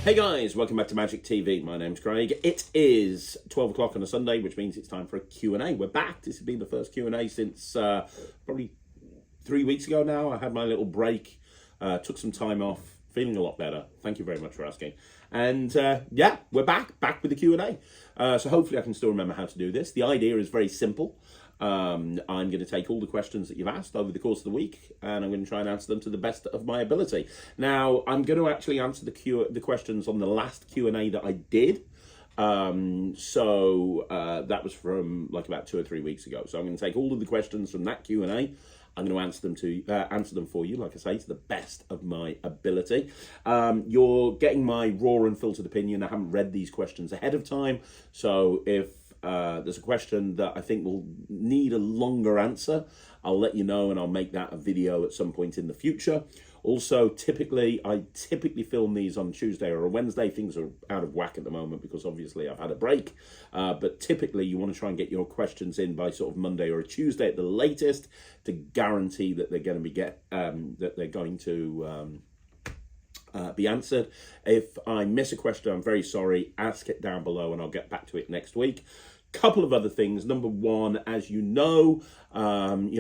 Hey guys, welcome back to Magic TV. My name's Craig. It is 12 o'clock on a Sunday, which means it's time for a Q&A. We're back. This has been the first Q&A since probably 3 weeks ago now. I had my little break, took some time off, feeling a lot better. Thank you very much for asking. And yeah, we're back with the Q&A. So hopefully I can still remember how to do this. The idea is very simple. I'm going to take all the questions that you've asked over the course of the week, and I'm going to try and answer them to the best of my ability. Now, I'm going to actually answer the questions on the last Q&A that I did. That was from like about 2 or 3 weeks ago. So I'm going to take all of the questions from that Q&A. I'm going to answer them for you, like I say, to the best of my ability. You're getting my raw and filtered opinion. I haven't read these questions ahead of time, so if there's a question that I think will need a longer answer, I'll let you know, and I'll make that a video at some point in the future. Also, I typically film these on Tuesday or a Wednesday. Things are out of whack at the moment because obviously I've had a break. But typically you want to try and get your questions in by sort of Monday or a Tuesday at the latest to guarantee that they're going to be answered. If I miss a question, I'm very sorry. Ask it down below and I'll get back to it next week. Couple of other things. Number one, as you know, and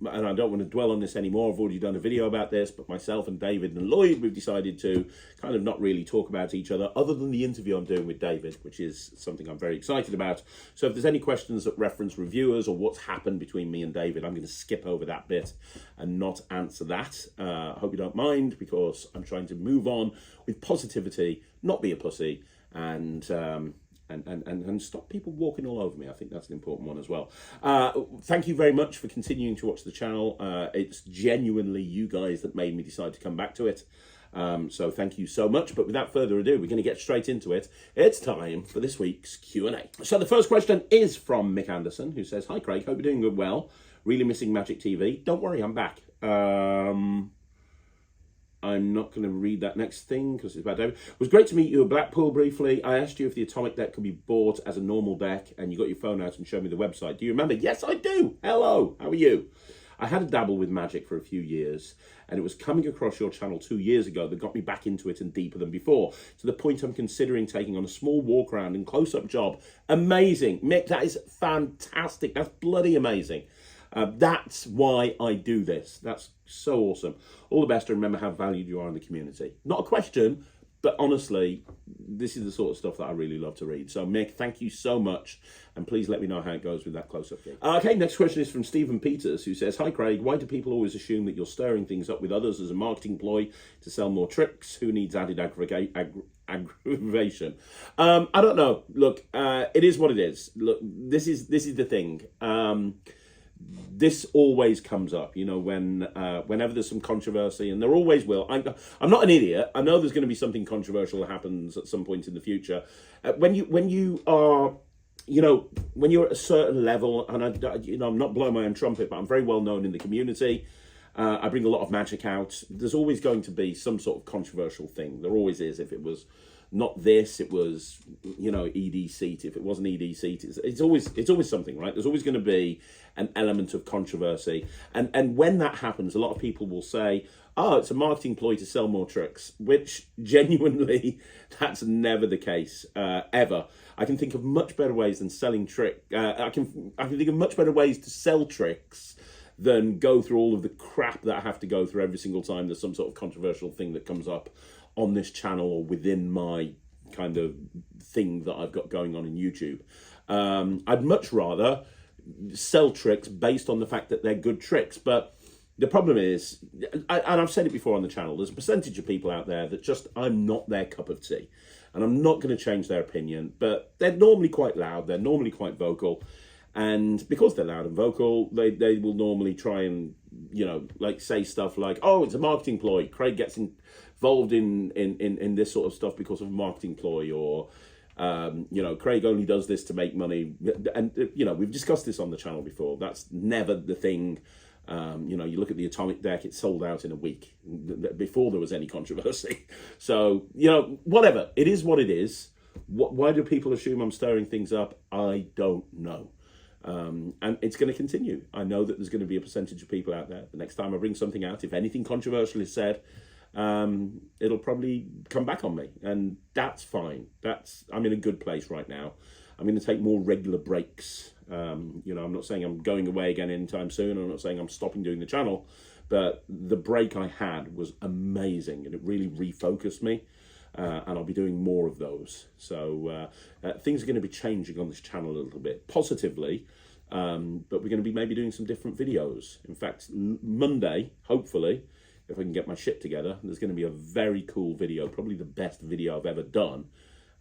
I don't want to dwell on this anymore. I've already done a video about this, but myself and David and Lloyd, we've decided to kind of not really talk about each other other than the interview I'm doing with David, which is something I'm very excited about. So if there's any questions that reference reviewers or what's happened between me and David, I'm going to skip over that bit and not answer that. I hope you don't mind, because I'm trying to move on with positivity, not be a pussy, and stop people walking all over me. I think that's an important one as well. Thank you very much for continuing to watch the channel. It's genuinely you guys that made me decide to come back to it. So thank you so much. But without further ado, we're going to get straight into it. It's time for this week's Q&A. So the first question is from Mick Anderson, who says, "Hi Craig, hope you're doing good well. Really missing Magic TV. Don't worry, I'm back." I'm not going to read that next thing because it's about David. "It was great to meet you at Blackpool briefly. I asked you if the Atomic deck could be bought as a normal deck, and you got your phone out and showed me the website. Do you remember?" Yes, I do. Hello, how are you? "I had a dabble with Magic for a few years, and it was coming across your channel 2 years ago that got me back into it and deeper than before, to the point I'm considering taking on a small walk around and close-up job." Amazing. Mick, that is fantastic. That's bloody amazing. That's why I do this. That's so awesome. All the best, and remember how valued you are in the community. Not a question, but honestly, this is the sort of stuff that I really love to read. So Mick, thank you so much, and please let me know how it goes with that close-up gig. Okay, next question is from Stephen Peters, who says, "Hi Craig, why do people always assume that you're stirring things up with others as a marketing ploy to sell more tricks? Who needs added aggravation?" I don't know. Look, it is what it is. Look, this is the thing. This always comes up, whenever there's some controversy, and there always will. I'm not an idiot. I know there's going to be something controversial that happens at some point in the future. When you are, when you're at a certain level, and I'm not blowing my own trumpet, but I'm very well known in the community. I bring a lot of magic out. There's always going to be some sort of controversial thing. There always is. If it was not this, it was, ED seat. If it wasn't ED seat, it's always something, right? There's always going to be an element of controversy. And when that happens, a lot of people will say, "Oh, it's a marketing ploy to sell more tricks," which genuinely, that's never the case, ever. I can think of much better ways than selling I can think of much better ways to sell tricks than go through all of the crap that I have to go through every single time there's some sort of controversial thing that comes up on this channel or within my kind of thing that I've got going on in YouTube. I'd much rather sell tricks based on the fact that they're good tricks. But the problem is, and I've said it before on the channel, there's a percentage of people out there that just, I'm not their cup of tea. And I'm not going to change their opinion. But they're normally quite loud. They're normally quite vocal. And because they're loud and vocal, they will normally try and, say stuff like, "Oh, it's a marketing ploy. Craig gets involved in this sort of stuff because of a marketing ploy," or, "Craig only does this to make money." And, we've discussed this on the channel before. That's never the thing. You look at the Atomic deck, it sold out in a week before there was any controversy. So, whatever. It is what it is. Why do people assume I'm stirring things up? I don't know. And it's going to continue. I know that there's going to be a percentage of people out there. The next time I bring something out, if anything controversial is said, it'll probably come back on me, and that's fine. I'm in a good place right now. I'm going to take more regular breaks. I'm not saying I'm going away again anytime soon. I'm not saying I'm stopping doing the channel, but the break I had was amazing, and it really refocused me. And I'll be doing more of those. So things are going to be changing on this channel a little bit, positively, but we're going to be maybe doing some different videos. In fact, Monday, hopefully, if I can get my shit together, there's going to be a very cool video, probably the best video I've ever done,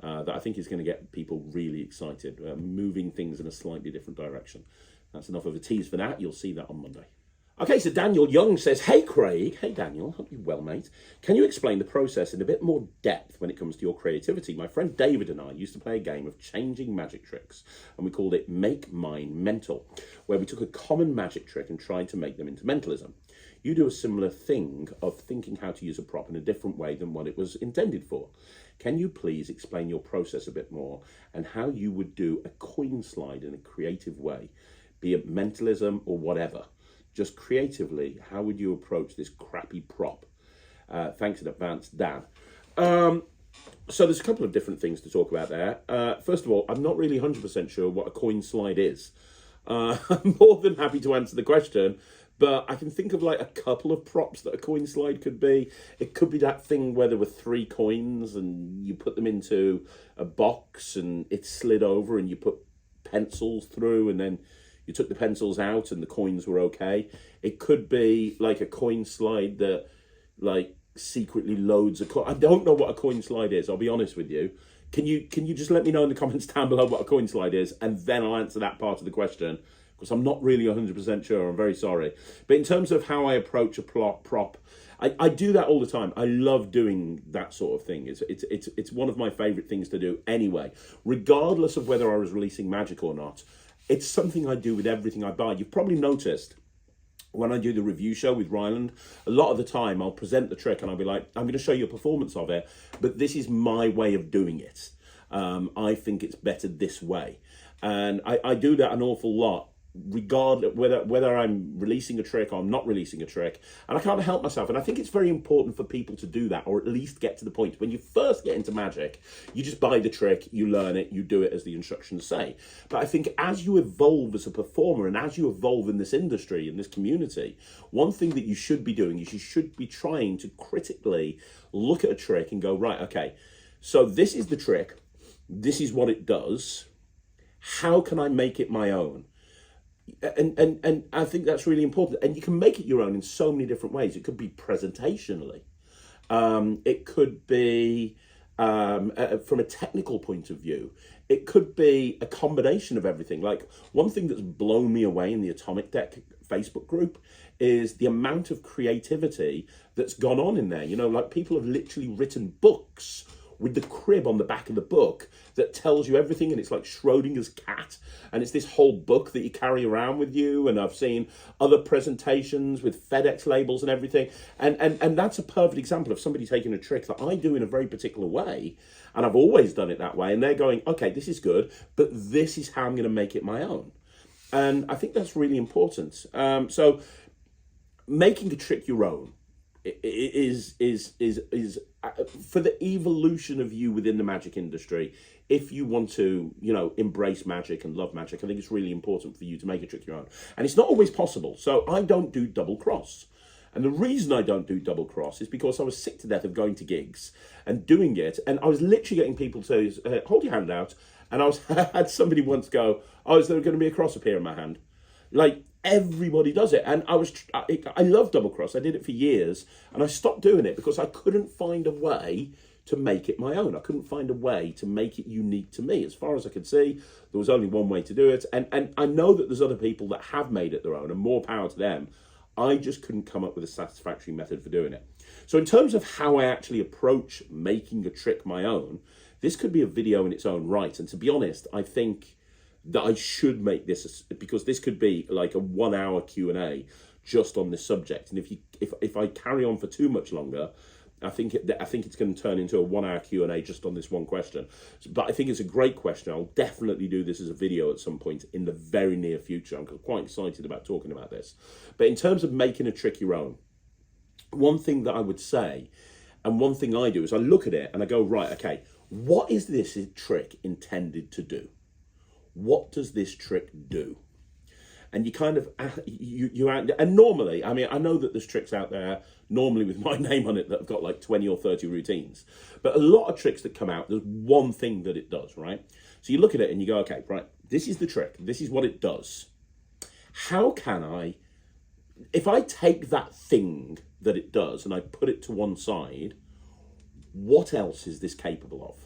that I think is going to get people really excited, moving things in a slightly different direction. That's enough of a tease for that. You'll see that on Monday. Okay, so Daniel Young says, hey Craig, hey Daniel, hope you're well, mate. Can you explain the process in a bit more depth when it comes to your creativity? My friend David and I used to play a game of changing magic tricks, and we called it Make Mine Mental, where we took a common magic trick and tried to make them into mentalism. You do a similar thing of thinking how to use a prop in a different way than what it was intended for. Can you please explain your process a bit more and how you would do a coin slide in a creative way, be it mentalism or whatever? Just creatively, how would you approach this crappy prop? Thanks in advance, Dan. So there's a couple of different things to talk about there. First of all, I'm not really 100% sure what a coin slide is. I'm more than happy to answer the question, but I can think of like a couple of props that a coin slide could be. It could be that thing where there were 3 coins and you put them into a box and it slid over and you put pencils through and then you took the pencils out and the coins were okay. It could be like a coin slide that like secretly loads a coin. I don't know what a coin slide is, I'll be honest with you. Can you just let me know in the comments down below what a coin slide is, and then I'll answer that part of the question, because I'm not really 100% sure, I'm very sorry. But in terms of how I approach a prop, I do that all the time. I love doing that sort of thing. It's one of my favorite things to do anyway, regardless of whether I was releasing magic or not. It's something I do with everything I buy. You've probably noticed when I do the review show with Ryland, a lot of the time I'll present the trick and I'll be like, I'm going to show you a performance of it, but this is my way of doing it. I think it's better this way. And I do that an awful lot, regardless whether I'm releasing a trick or I'm not releasing a trick, and I can't help myself. And I think it's very important for people to do that, or at least get to the point when you first get into magic, you just buy the trick, you learn it, you do it as the instructions say. But I think as you evolve as a performer and as you evolve in this industry, in this community, one thing that you should be doing is you should be trying to critically look at a trick and go, right, okay, so this is the trick, this is what it does, how can I make it my own? And I think that's really important. And you can make it your own in so many different ways. It could be presentationally. It could be from a technical point of view. It could be a combination of everything. Like, one thing that's blown me away in the Atomic Deck Facebook group is the amount of creativity that's gone on in there. You know, like, people have literally written books with the crib on the back of the book that tells you everything, and it's like Schrodinger's cat, and it's this whole book that you carry around with you. And I've seen other presentations with FedEx labels and everything, and that's a perfect example of somebody taking a trick that I do in a very particular way, and I've always done it that way, and they're going, okay, this is good, but this is how I'm going to make it my own. And I think that's really important. So making a trick your own is for the evolution of you within the magic industry. If you want to, you know, embrace magic and love magic, I think it's really important for you to make a trick your own. And it's not always possible. So I don't do double cross. And the reason I don't do double cross is because I was sick to death of going to gigs and doing it. And I was literally getting people to hold your hand out. And I had somebody once go, oh, is there going to be a cross up here in my hand? Like, everybody does it. And I love double cross. I did it for years, and I stopped doing it because I couldn't find a way to make it my own. I couldn't find a way to make it unique to me. As far as I could see, there was only one way to do it. And I know that there's other people that have made it their own, and more power to them. I just couldn't come up with a satisfactory method for doing it. So in terms of how I actually approach making a trick my own, this could be a video in its own right. And to be honest, I think that I should make this, because this could be like a 1 hour Q&A just on this subject. And if I carry on for too much longer, I think it's going to turn into a 1 hour Q&A just on this one question. But I think it's a great question. I'll definitely do this as a video at some point in the very near future. I'm quite excited about talking about this. But in terms of making a trick your own, one thing that I would say, and one thing I do, is I look at it and I go, right, okay, what is this trick intended to do? What does this trick do? And you kind of, and normally, I mean, I know that there's tricks out there, normally with my name on it, that have got like 20 or 30 routines. But a lot of tricks that come out, there's one thing that it does, right? So you look at it and you go, okay, right, this is the trick. This is what it does. How can I, if I take that thing that it does and I put it to one side, what else is this capable of?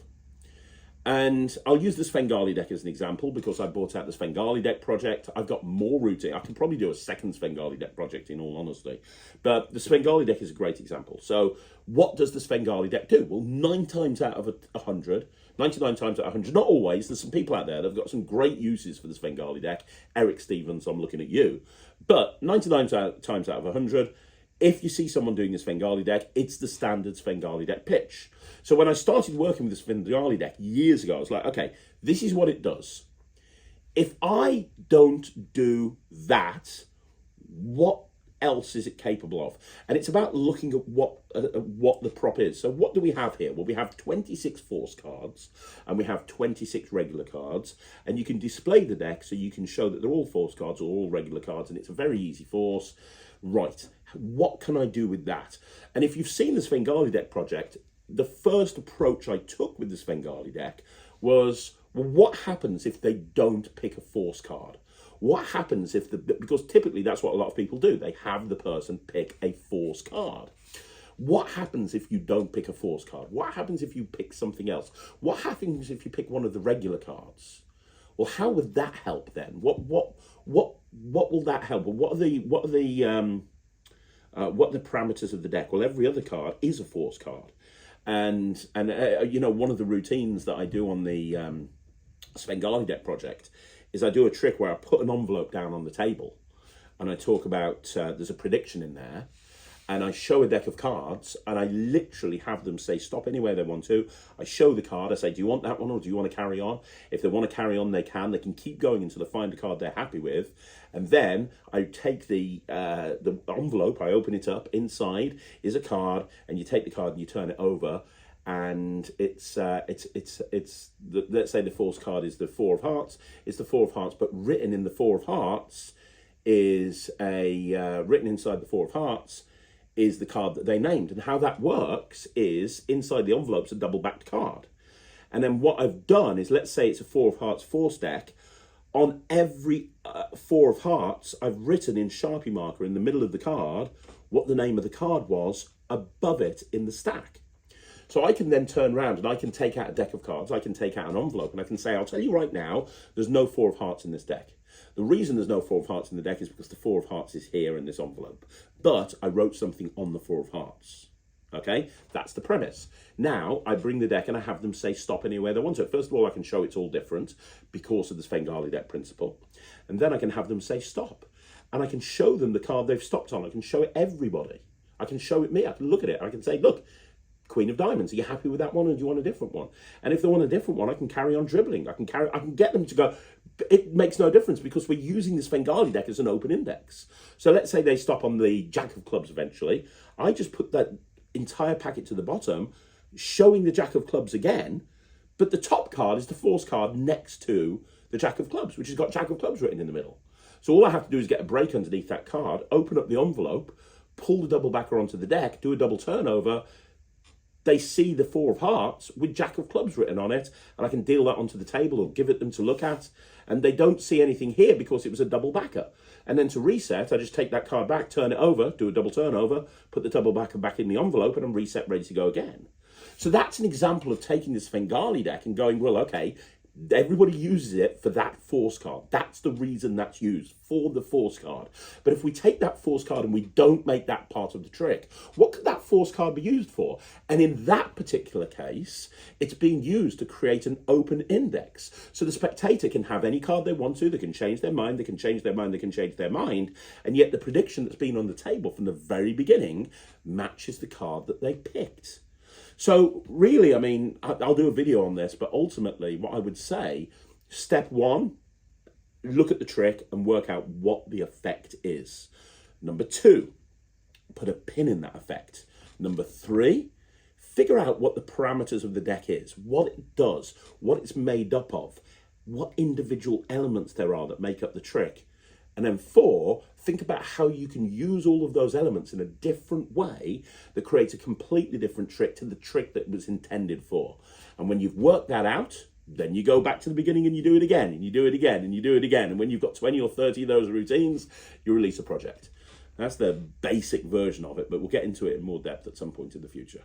And I'll use the Svengali deck as an example because I bought out the Svengali deck project. I've got more routine. I can probably do a second Svengali deck project in all honesty. But the Svengali deck is a great example. So what does the Svengali deck do? Well, 9 times out of 100, 99 times out of 100, not always. There's some people out there that have got some great uses for the Svengali deck. Eric Stevens, I'm looking at you. But 99 times out of 100, if you see someone doing the Svengali deck, it's the standard Svengali deck pitch. So when I started working with the Svengali deck years ago, I was like, okay, this is what it does. If I don't do that, what else is it capable of? And it's about looking at what the prop is. So what do we have here? Well, we have 26 force cards and we have 26 regular cards, and you can display the deck so you can show that they're all force cards or all regular cards, and it's a very easy force. Right, what can I do with that? And if you've seen the Svengali deck project, the first approach I took with the Svengali deck was, well, what happens if they don't pick a force card? What happens if because typically that's what a lot of people do. They have the person pick a force card. What happens if you don't pick a force card? What happens if you pick something else? What happens if you pick one of the regular cards? Well, how would that help then? What will that help? Well, what are the parameters of the deck? Well, every other card is a force card, and you know, one of the routines that I do on the Svengali deck project is I do a trick where I put an envelope down on the table, and I talk about there's a prediction in there. And I show a deck of cards, and I literally have them say stop anywhere they want to. I show the card. I say, do you want that one or do you want to carry on? If they want to carry on, they can. They can keep going until they find a card they're happy with. And then I take the envelope, I open it up. Inside is a card, and you take the card and you turn it over. And it's let's say the force card is the 4 of hearts. It's the 4 of hearts, but written in the 4 of hearts is written inside the 4 of hearts is the card that they named. And how that works is inside the envelope's a double-backed card. And then what I've done is, let's say it's a 4 of hearts force deck. On every 4 of hearts, I've written in Sharpie marker in the middle of the card what the name of the card was above it in the stack. So I can then turn around and I can take out a deck of cards, I can take out an envelope, and I can say, I'll tell you right now, there's no 4 of hearts in this deck. The reason there's no 4 of hearts in the deck is because the 4 of hearts is here in this envelope. But I wrote something on the 4 of hearts. Okay, that's the premise. Now I bring the deck and I have them say stop anywhere they want to. First of all, I can show it's all different because of the Svengali deck principle. And then I can have them say stop. And I can show them the card they've stopped on. I can show it everybody. I can show it me. I can look at it. I can say, look, Queen of Diamonds, are you happy with that one or do you want a different one? And if they want a different one, I can carry on dribbling. I can get them to go. It makes no difference because we're using the Svengali deck as an open index. So let's say they stop on the Jack of Clubs eventually. I just put that entire packet to the bottom, showing the Jack of Clubs again, but the top card is the force card next to the Jack of Clubs, which has got Jack of Clubs written in the middle. So all I have to do is get a break underneath that card, open up the envelope, pull the double backer onto the deck, do a double turnover. They see the 4 of hearts with Jack of Clubs written on it, and I can deal that onto the table or give it them to look at. And they don't see anything here because it was a double backer. And then to reset, I just take that card back, turn it over, do a double turnover, put the double backer back in the envelope, and I'm reset, ready to go again. So that's an example of taking this Svengali deck and going, well, okay, everybody uses it for that force card. That's the reason that's used, for the force card. But if we take that force card and we don't make that part of the trick, what could that force card be used for? And in that particular case, it's being used to create an open index. So the spectator can have any card they want to, they can change their mind, they can change their mind, they can change their mind, and yet the prediction that's been on the table from the very beginning matches the card that they picked. So really, I mean, I'll do a video on this, but ultimately what I would say, step 1, look at the trick and work out what the effect is. Number 2, put a pin in that effect. Number 3, figure out what the parameters of the deck is, what it does, what it's made up of, what individual elements there are that make up the trick. And then 4, think about how you can use all of those elements in a different way that creates a completely different trick to the trick that was intended for. And when you've worked that out, then you go back to the beginning and you do it again, and you do it again, and you do it again. And when you've got 20 or 30 of those routines, you release a project. That's the basic version of it, but we'll get into it in more depth at some point in the future.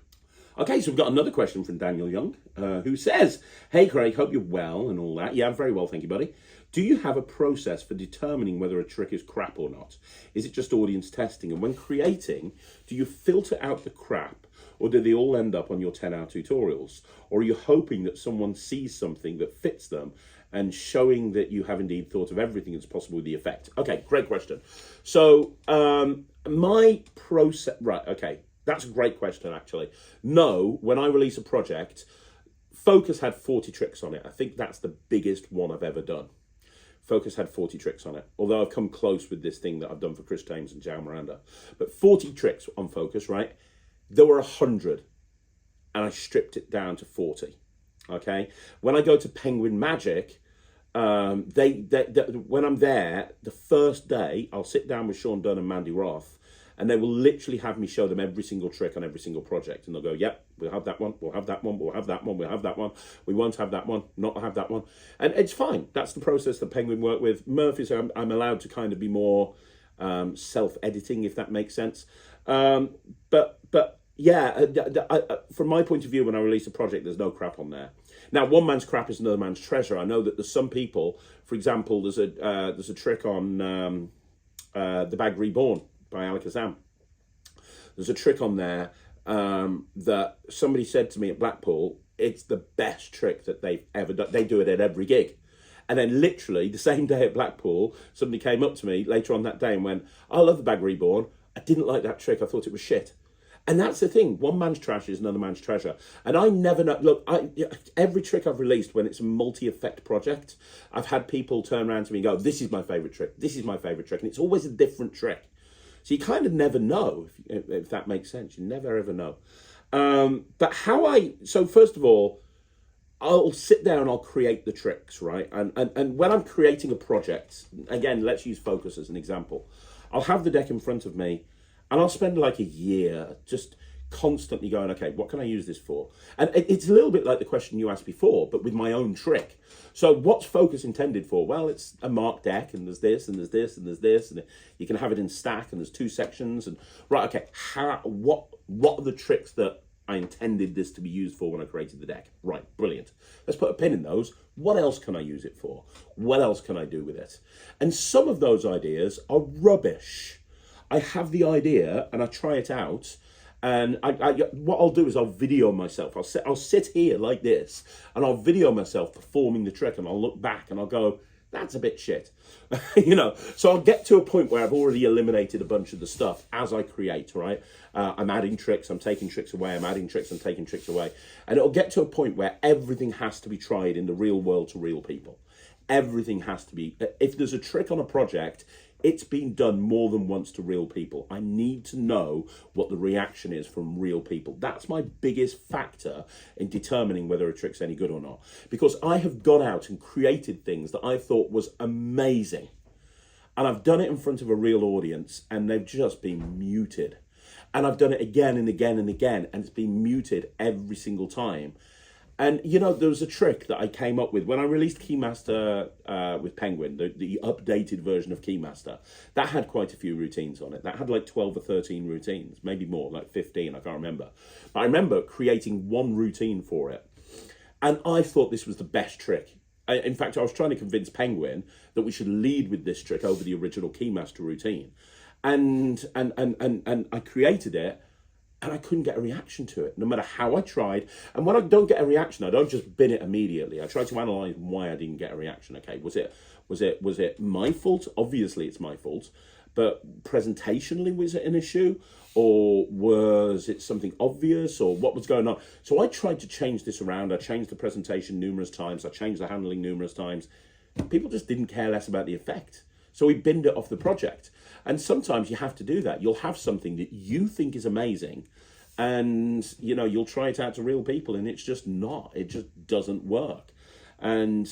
Okay, so we've got another question from Daniel Young, who says, "Hey Craig, hope you're well and all that." Yeah, I'm very well, thank you, buddy. "Do you have a process for determining whether a trick is crap or not? Is it just audience testing? And when creating, do you filter out the crap, or do they all end up on your 10-hour tutorials? Or are you hoping that someone sees something that fits them and showing that you have indeed thought of everything that's possible with the effect?" Okay, great question. So my process, right, okay, that's a great question, actually. No, when I release a project, Focus had 40 tricks on it. I think that's the biggest one I've ever done. Focus had 40 tricks on it, although I've come close with this thing that I've done for Chris James and Jao Miranda. But 40 tricks on Focus, right? There were 100, and I stripped it down to 40, okay? When I go to Penguin Magic, when I'm there, the first day, I'll sit down with Sean Dunn and Mandy Roth, and they will literally have me show them every single trick on every single project. And they'll go, "Yep, we'll have that one, we'll have that one, we'll have that one, we'll have that one. We won't have that one, not have that one." And it's fine. That's the process that Penguin work with. Murphy's, I'm allowed to kind of be more self-editing, if that makes sense. But yeah, from my point of view, when I release a project, there's no crap on there. Now, one man's crap is another man's treasure. I know that there's some people, for example, there's a trick on The Bag Reborn by Alakazam. There's a trick on there that somebody said to me at Blackpool, it's the best trick that they've ever done. They do it at every gig. And then literally the same day at Blackpool, somebody came up to me later on that day and went, "I love The Bag Reborn. I didn't like that trick. I thought it was shit." And that's the thing. One man's trash is another man's treasure. And I never know. Look, every trick I've released when it's a multi-effect project, I've had people turn around to me and go, "This is my favourite trick. This is my favourite trick." And it's always a different trick. So you kind of never know, if that makes sense. You never ever know. So first of all, I'll sit there and I'll create the tricks, right? And when I'm creating a project, again, let's use Focus as an example. I'll have the deck in front of me and I'll spend like a year just constantly going, okay, what can I use this for? And it's a little bit like the question you asked before, but with my own trick. So what's Focus intended for? Well, it's a marked deck, and there's this, and there's this, and there's this, and you can have it in stack, and there's 2 sections, and right, okay, what are the tricks that I intended this to be used for when I created the deck? Right, brilliant. Let's put a pin in those. What else can I use it for? What else can I do with it? And some of those ideas are rubbish. I have the idea, and I try it out, and what I'll do is I'll video myself. I'll sit here like this, and I'll video myself performing the trick, and I'll look back and I'll go, "That's a bit shit." So I'll get to a point where I've already eliminated a bunch of the stuff as I create, right? I'm adding tricks, I'm taking tricks away, I'm adding tricks, I'm taking tricks away. And it'll get to a point where everything has to be tried in the real world to real people. Everything has to be. If there's a trick on a project, it's been done more than once to real people. I need to know what the reaction is from real people. That's my biggest factor in determining whether a trick's any good or not. Because I have gone out and created things that I thought was amazing. And I've done it in front of a real audience and they've just been muted. And I've done it again and again and again, and it's been muted every single time. And, there was a trick that I came up with when I released Keymaster with Penguin, the updated version of Keymaster. That had quite a few routines on it. That had like 12 or 13 routines, maybe more, like 15, I can't remember. But I remember creating one routine for it. And I thought this was the best trick. In fact, I was trying to convince Penguin that we should lead with this trick over the original Keymaster routine. And I created it. And I couldn't get a reaction to it, no matter how I tried. And when I don't get a reaction, I don't just bin it immediately. I try to analyze why I didn't get a reaction. Okay, was it my fault? Obviously, it's my fault. But presentationally, was it an issue, or was it something obvious, or what was going on? So I tried to change this around. I changed the presentation numerous times. I changed the handling numerous times. People just didn't care less about the effect. So we binned it off the project. And sometimes you have to do that. You'll have something that you think is amazing, and you'll try it out to real people, and it's just not. It just doesn't work. And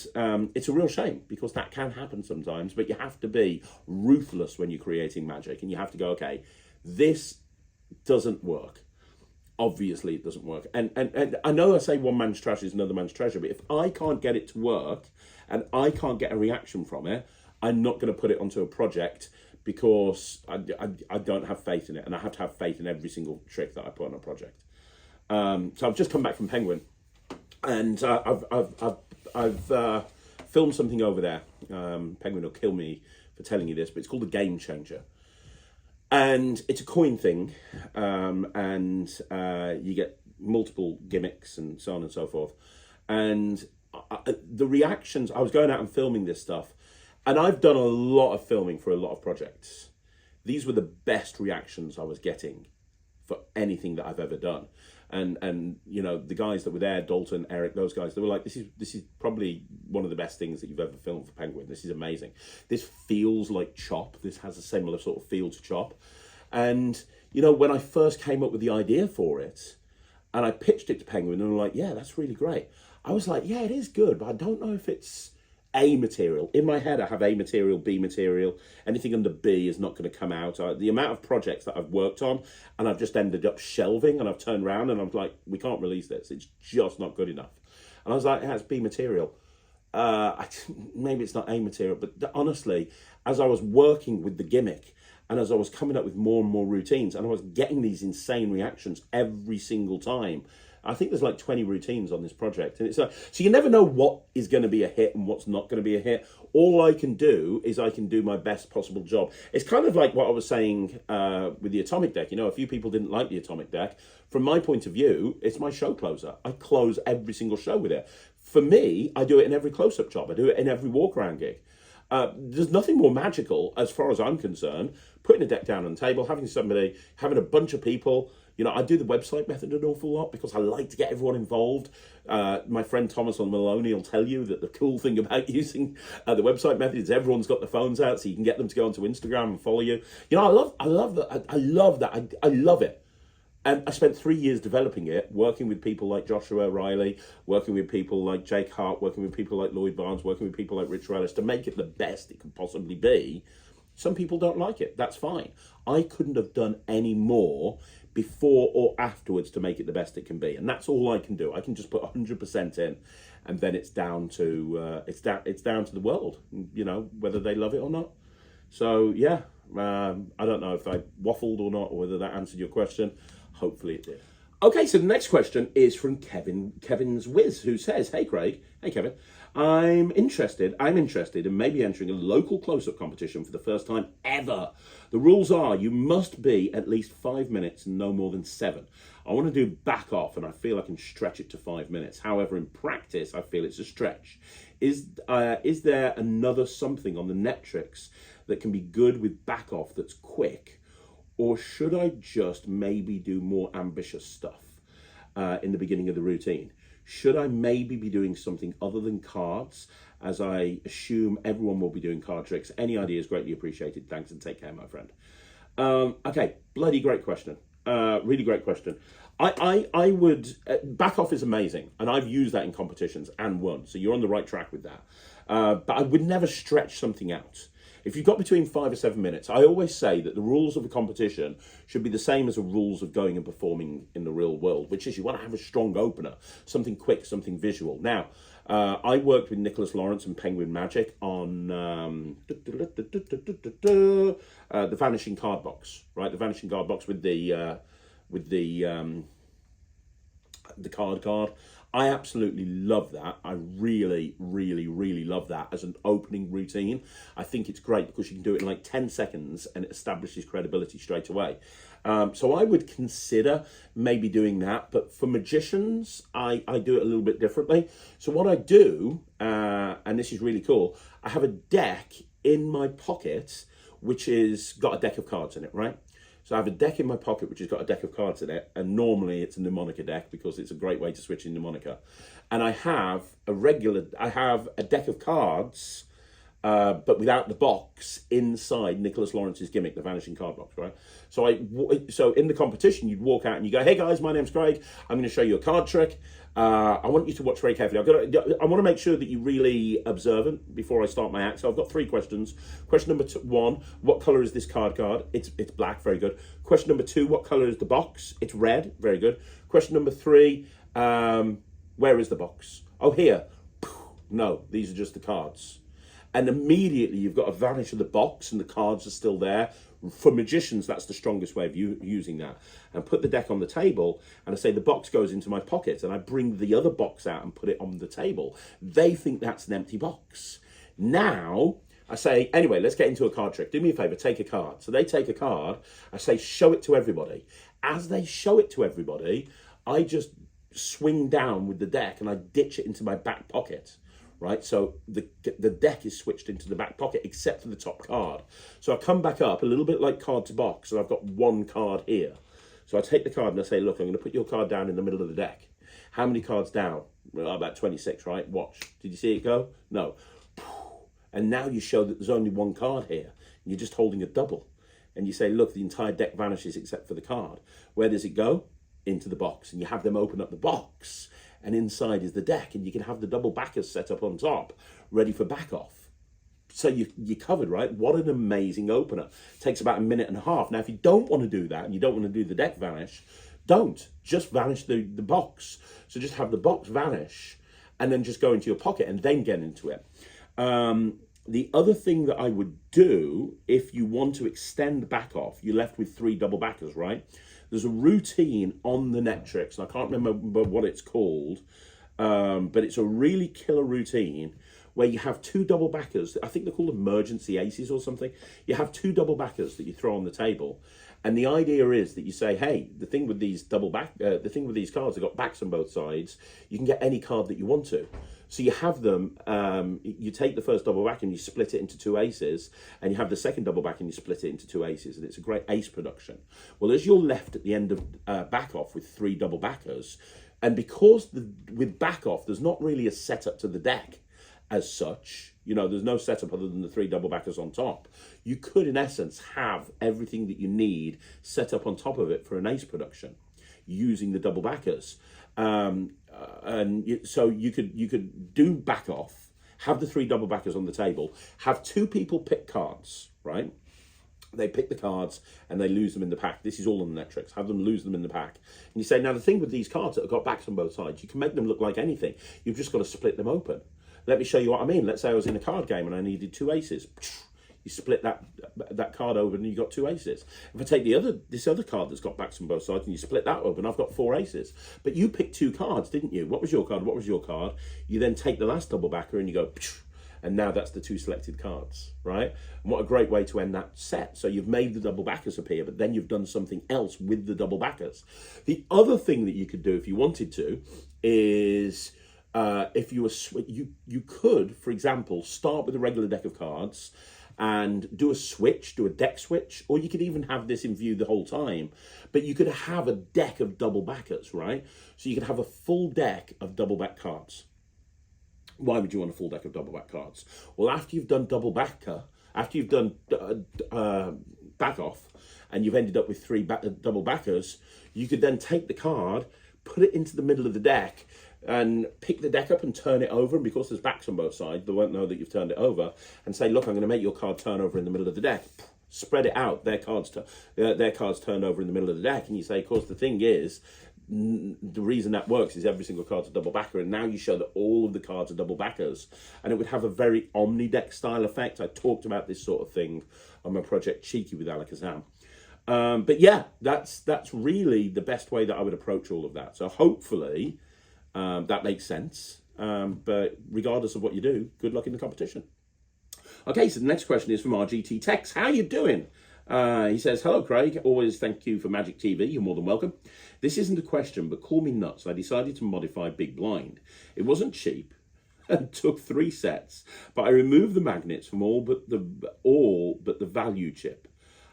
it's a real shame, because that can happen sometimes, but you have to be ruthless when you're creating magic, and you have to go, okay, this doesn't work. Obviously it doesn't work. And I know I say one man's trash is another man's treasure, but if I can't get it to work and I can't get a reaction from it, I'm not going to put it onto a project, because I don't have faith in it, and I have to have faith in every single trick that I put on a project. So I've just come back from Penguin, and I've filmed something over there. Penguin will kill me for telling you this, but it's called a Game Changer. And it's a coin thing, and you get multiple gimmicks and so on and so forth. And the reactions, I was going out and filming this stuff, and I've done a lot of filming for a lot of projects. These were the best reactions I was getting for anything that I've ever done. And the guys that were there, Dalton, Eric, those guys, they were like, this is probably one of the best things that you've ever filmed for Penguin. This is amazing. This feels like Chop. This has a similar sort of feel to Chop. And, when I first came up with the idea for it, and I pitched it to Penguin, and they were like, yeah, that's really great. I was like, yeah, it is good, but I don't know if it's A material. In my head, I have A material, B material. Anything under B is not going to come out. The amount of projects that I've worked on, and I've just ended up shelving, and I've turned around and I'm like, we can't release this. It's just not good enough. And I was like, yeah, it's B material. Maybe it's not A material, but honestly, as I was working with the gimmick, and as I was coming up with more and more routines, and I was getting these insane reactions every single time. I think there's like 20 routines on this project. And it's so you never know what is going to be a hit and what's not going to be a hit. All I can do is I can do my best possible job. It's kind of like what I was saying with the Atomic Deck. A few people didn't like the Atomic Deck. From my point of view, it's my show closer. I close every single show with it. For me, I do it in every close-up job. I do it in every walk-around gig. There's nothing more magical, as far as I'm concerned, putting a deck down on the table, having a bunch of people. I do the website method an awful lot because I like to get everyone involved. My friend Thomas on Maloney will tell you that the cool thing about using the website method is everyone's got their phones out, so you can get them to go onto Instagram and follow you. I love that. I love that. I love it. And I spent 3 years developing it, working with people like Joshua Riley, working with people like Jake Hart, working with people like Lloyd Barnes, working with people like Rich Rellis to make it the best it can possibly be. Some people don't like it. That's fine. I couldn't have done any more before or afterwards to make it the best it can be, and that's all I can do. I can just put 100% in, and then it's down to it's down to the world, whether they love it or not. So yeah, I don't know if I waffled or not, or whether that answered your question. Hopefully it did. Okay, so the next question is from Kevin's Wiz, who says, hey Craig, hey Kevin, I'm interested in maybe entering a local close-up competition for the first time ever. The rules are you must be at least 5 minutes and no more than 7. I want to do back off, and I feel I can stretch it to 5 minutes. However, in practice, I feel it's a stretch. Is there another something on the Netrix that can be good with back off that's quick? Or should I just maybe do more ambitious stuff in the beginning of the routine? Should I maybe be doing something other than cards, as I assume everyone will be doing card tricks? Any ideas greatly appreciated. Thanks, and take care, my friend. Okay, bloody great question. Really great question. I would, back off is amazing, and I've used that in competitions and won, so you're on the right track with that. But I would never stretch something out. If you've got between 5 or 7 minutes, I always say that the rules of a competition should be the same as the rules of going and performing in the real world, which is you want to have a strong opener, something quick, something visual. Now, I worked with Nicholas Lawrence and Penguin Magic on the Vanishing Card Box, right? The Vanishing Card Box with the card. I absolutely love that. I really, really, really love that as an opening routine. I think it's great because you can do it in like 10 seconds and it establishes credibility straight away. So I would consider maybe doing that. But for magicians, I do it a little bit differently. So what I do, and this is really cool, I have a deck in my pocket which is got a deck of cards in it, right? So I have a deck in my pocket which has got a deck of cards in it, and normally it's a mnemonica deck because it's a great way to switch in mnemonica. And I have a deck of cards but without the box inside Nicholas Lawrence's gimmick, the vanishing card box, right? So in the competition, you'd walk out and you go, "Hey guys, my name's Craig. I'm going to show you a card trick. I want you to watch very carefully. I want to make sure that you're really observant before I start my act. So I've got 3 questions. Question number 1, what color is this card? It's black, very good. Question number 2, what color is the box? It's red, very good. Question number 3, where is the box? Oh, here. No, these are just the cards. And immediately you've got a vanish of the box and the cards are still there. For magicians, that's the strongest way of using that. And put the deck on the table, and I say the box goes into my pocket, and I bring the other box out and put it on the table. They think that's an empty box. Now, I say, anyway, let's get into a card trick. Do me a favor, take a card. So they take a card. I say, show it to everybody. As they show it to everybody, I just swing down with the deck and I ditch it into my back pocket. Right, so the deck is switched into the back pocket except for the top card. So I come back up a little bit like card to box, and I've got 1 card here. So I take the card and I say, look, I'm going to put your card down in the middle of the deck. How many cards down? Well, about 26, right? Watch. Did you see it go? No. And now you show that there's only 1 card here. And you're just holding a double. And you say, look, the entire deck vanishes except for the card. Where does it go? Into the box. And you have them open up the box. And inside is the deck, and you can have the double backers set up on top, ready for back off. So you're covered, right? What an amazing opener. Takes about 1.5 minutes. Now, if you don't want to do that, and you don't want to do the deck vanish, don't. Just vanish the box. So just have the box vanish, and then just go into your pocket, and then get into it. The other thing that I would do, if you want to extend back off, you're left with 3 double backers, right? There's a routine on the Netrix, and I can't remember what it's called, but it's a really killer routine where you have 2 double backers. I think they're called emergency aces or something. You have 2 double backers that you throw on the table, and the idea is that you say, hey, the thing with these cards, they've got backs on both sides. You can get any card that you want to. So you have them, you take the first double back and you split it into 2 aces, and you have the second double back and you split it into 2 aces, and it's a great ace production. Well, as you're left at the end of back off with 3 double backers, and because with back off, there's not really a setup to the deck as such, you know, there's no setup other than the 3 double backers on top. You could, in essence, have everything that you need set up on top of it for an ace production using the double backers. So you could do back off, have the 3 double backers on the table, have 2 people pick cards, right? They pick the cards and they lose them in the pack. This is all on the Netrix. Have them lose them in the pack. And you say, now the thing with these cards that have got backs on both sides, you can make them look like anything. You've just got to split them open. Let me show you what I mean. Let's say I was in a card game and I needed 2 aces. You split that card open and you got 2 aces. If I take this other card that's got backs on both sides and you split that open, I've got 4 aces. But you picked 2 cards, didn't you? What was your card? What was your card? You then take the last double backer and you go, and now that's the 2 selected cards, right? And what a great way to end that set. So you've made the double backers appear, but then you've done something else with the double backers. The other thing that you could do if you wanted to is, if you were, you could, for example, start with a regular deck of cards and do a switch, do a deck switch, or you could even have this in view the whole time, but you could have a deck of double backers, right? So you could have a full deck of double back cards. Why would you want a full deck of double back cards? Well, after you've done double backer, after you've done back off, and you've ended up with 3 double backers, you could then take the card, put it into the middle of the deck, and pick the deck up and turn it over, and because there's backs on both sides, they won't know that you've turned it over, and say, look, I'm going to make your card turn over in the middle of the deck. Spread it out, their cards turned over in the middle of the deck, and you say, of course, the thing is, the reason that works is every single card's a double backer, and now you show that all of the cards are double backers, and it would have a very omni-deck style effect. I talked about this sort of thing on my project Cheeky with Alakazam. But yeah, that's really the best way that I would approach all of that. So hopefully that makes sense. But regardless of what you do, good luck in the competition. Okay, so the next question is from RGT Tex. How you doing? He says, hello, Craig. Always thank you for Magic TV. You're more than welcome. This isn't a question, but call me nuts. I decided to modify Big Blind. It wasn't cheap and took 3 sets, but I removed the magnets from all but the value chip.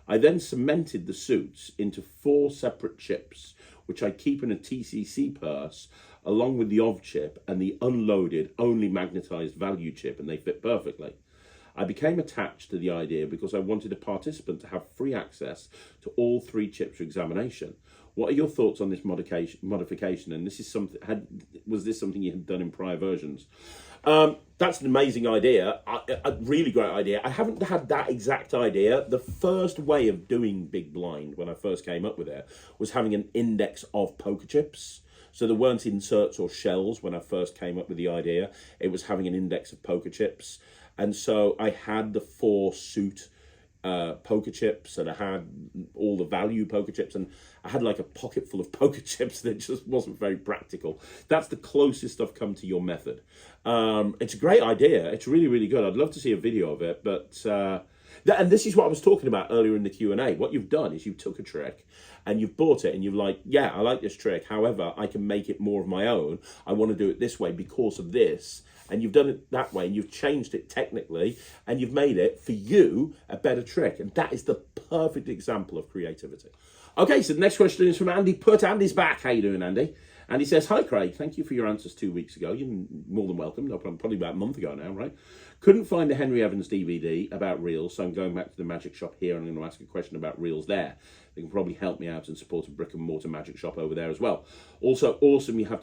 I then cemented the suits into 4 separate chips, which I keep in a TCC purse, along with the OV chip and the unloaded, only magnetized value chip, and they fit perfectly. I became attached to the idea because I wanted a participant to have free access to all 3 chips for examination. What are your thoughts on this modification? And this is something, was this something you had done in prior versions? That's an amazing idea, a really great idea. I haven't had that exact idea. The first way of doing Big Blind, when I first came up with it, was having an index of poker chips. So there weren't inserts or shells when I first came up with the idea. It was having an index of poker chips. And so I had the 4 suit poker chips, and I had all the value poker chips, and I had like a pocket full of poker chips that just wasn't very practical. That's the closest I've come to your method. It's a great idea. It's really, really good. I'd love to see a video of it, but and this is what I was talking about earlier in the Q&A. What you've done is you took a trick and you've bought it and you've like, yeah, I like this trick. However, I can make it more of my own. I want to do it this way because of this. And you've done it that way and you've changed it technically and you've made it, for you, a better trick. And that is the perfect example of creativity. Okay, so the next question is from Andy Putt. Andy's back. How you doing, Andy? And he says, hi, Craig. Thank you for your answers 2 weeks ago. You're more than welcome. No problem. Probably about a month ago now, right? Couldn't find the Henry Evans DVD about reels, so I'm going back to the magic shop here and I'm going to ask a question about reels there. They can probably help me out and support a brick and mortar magic shop over there as well. Also, awesome, you have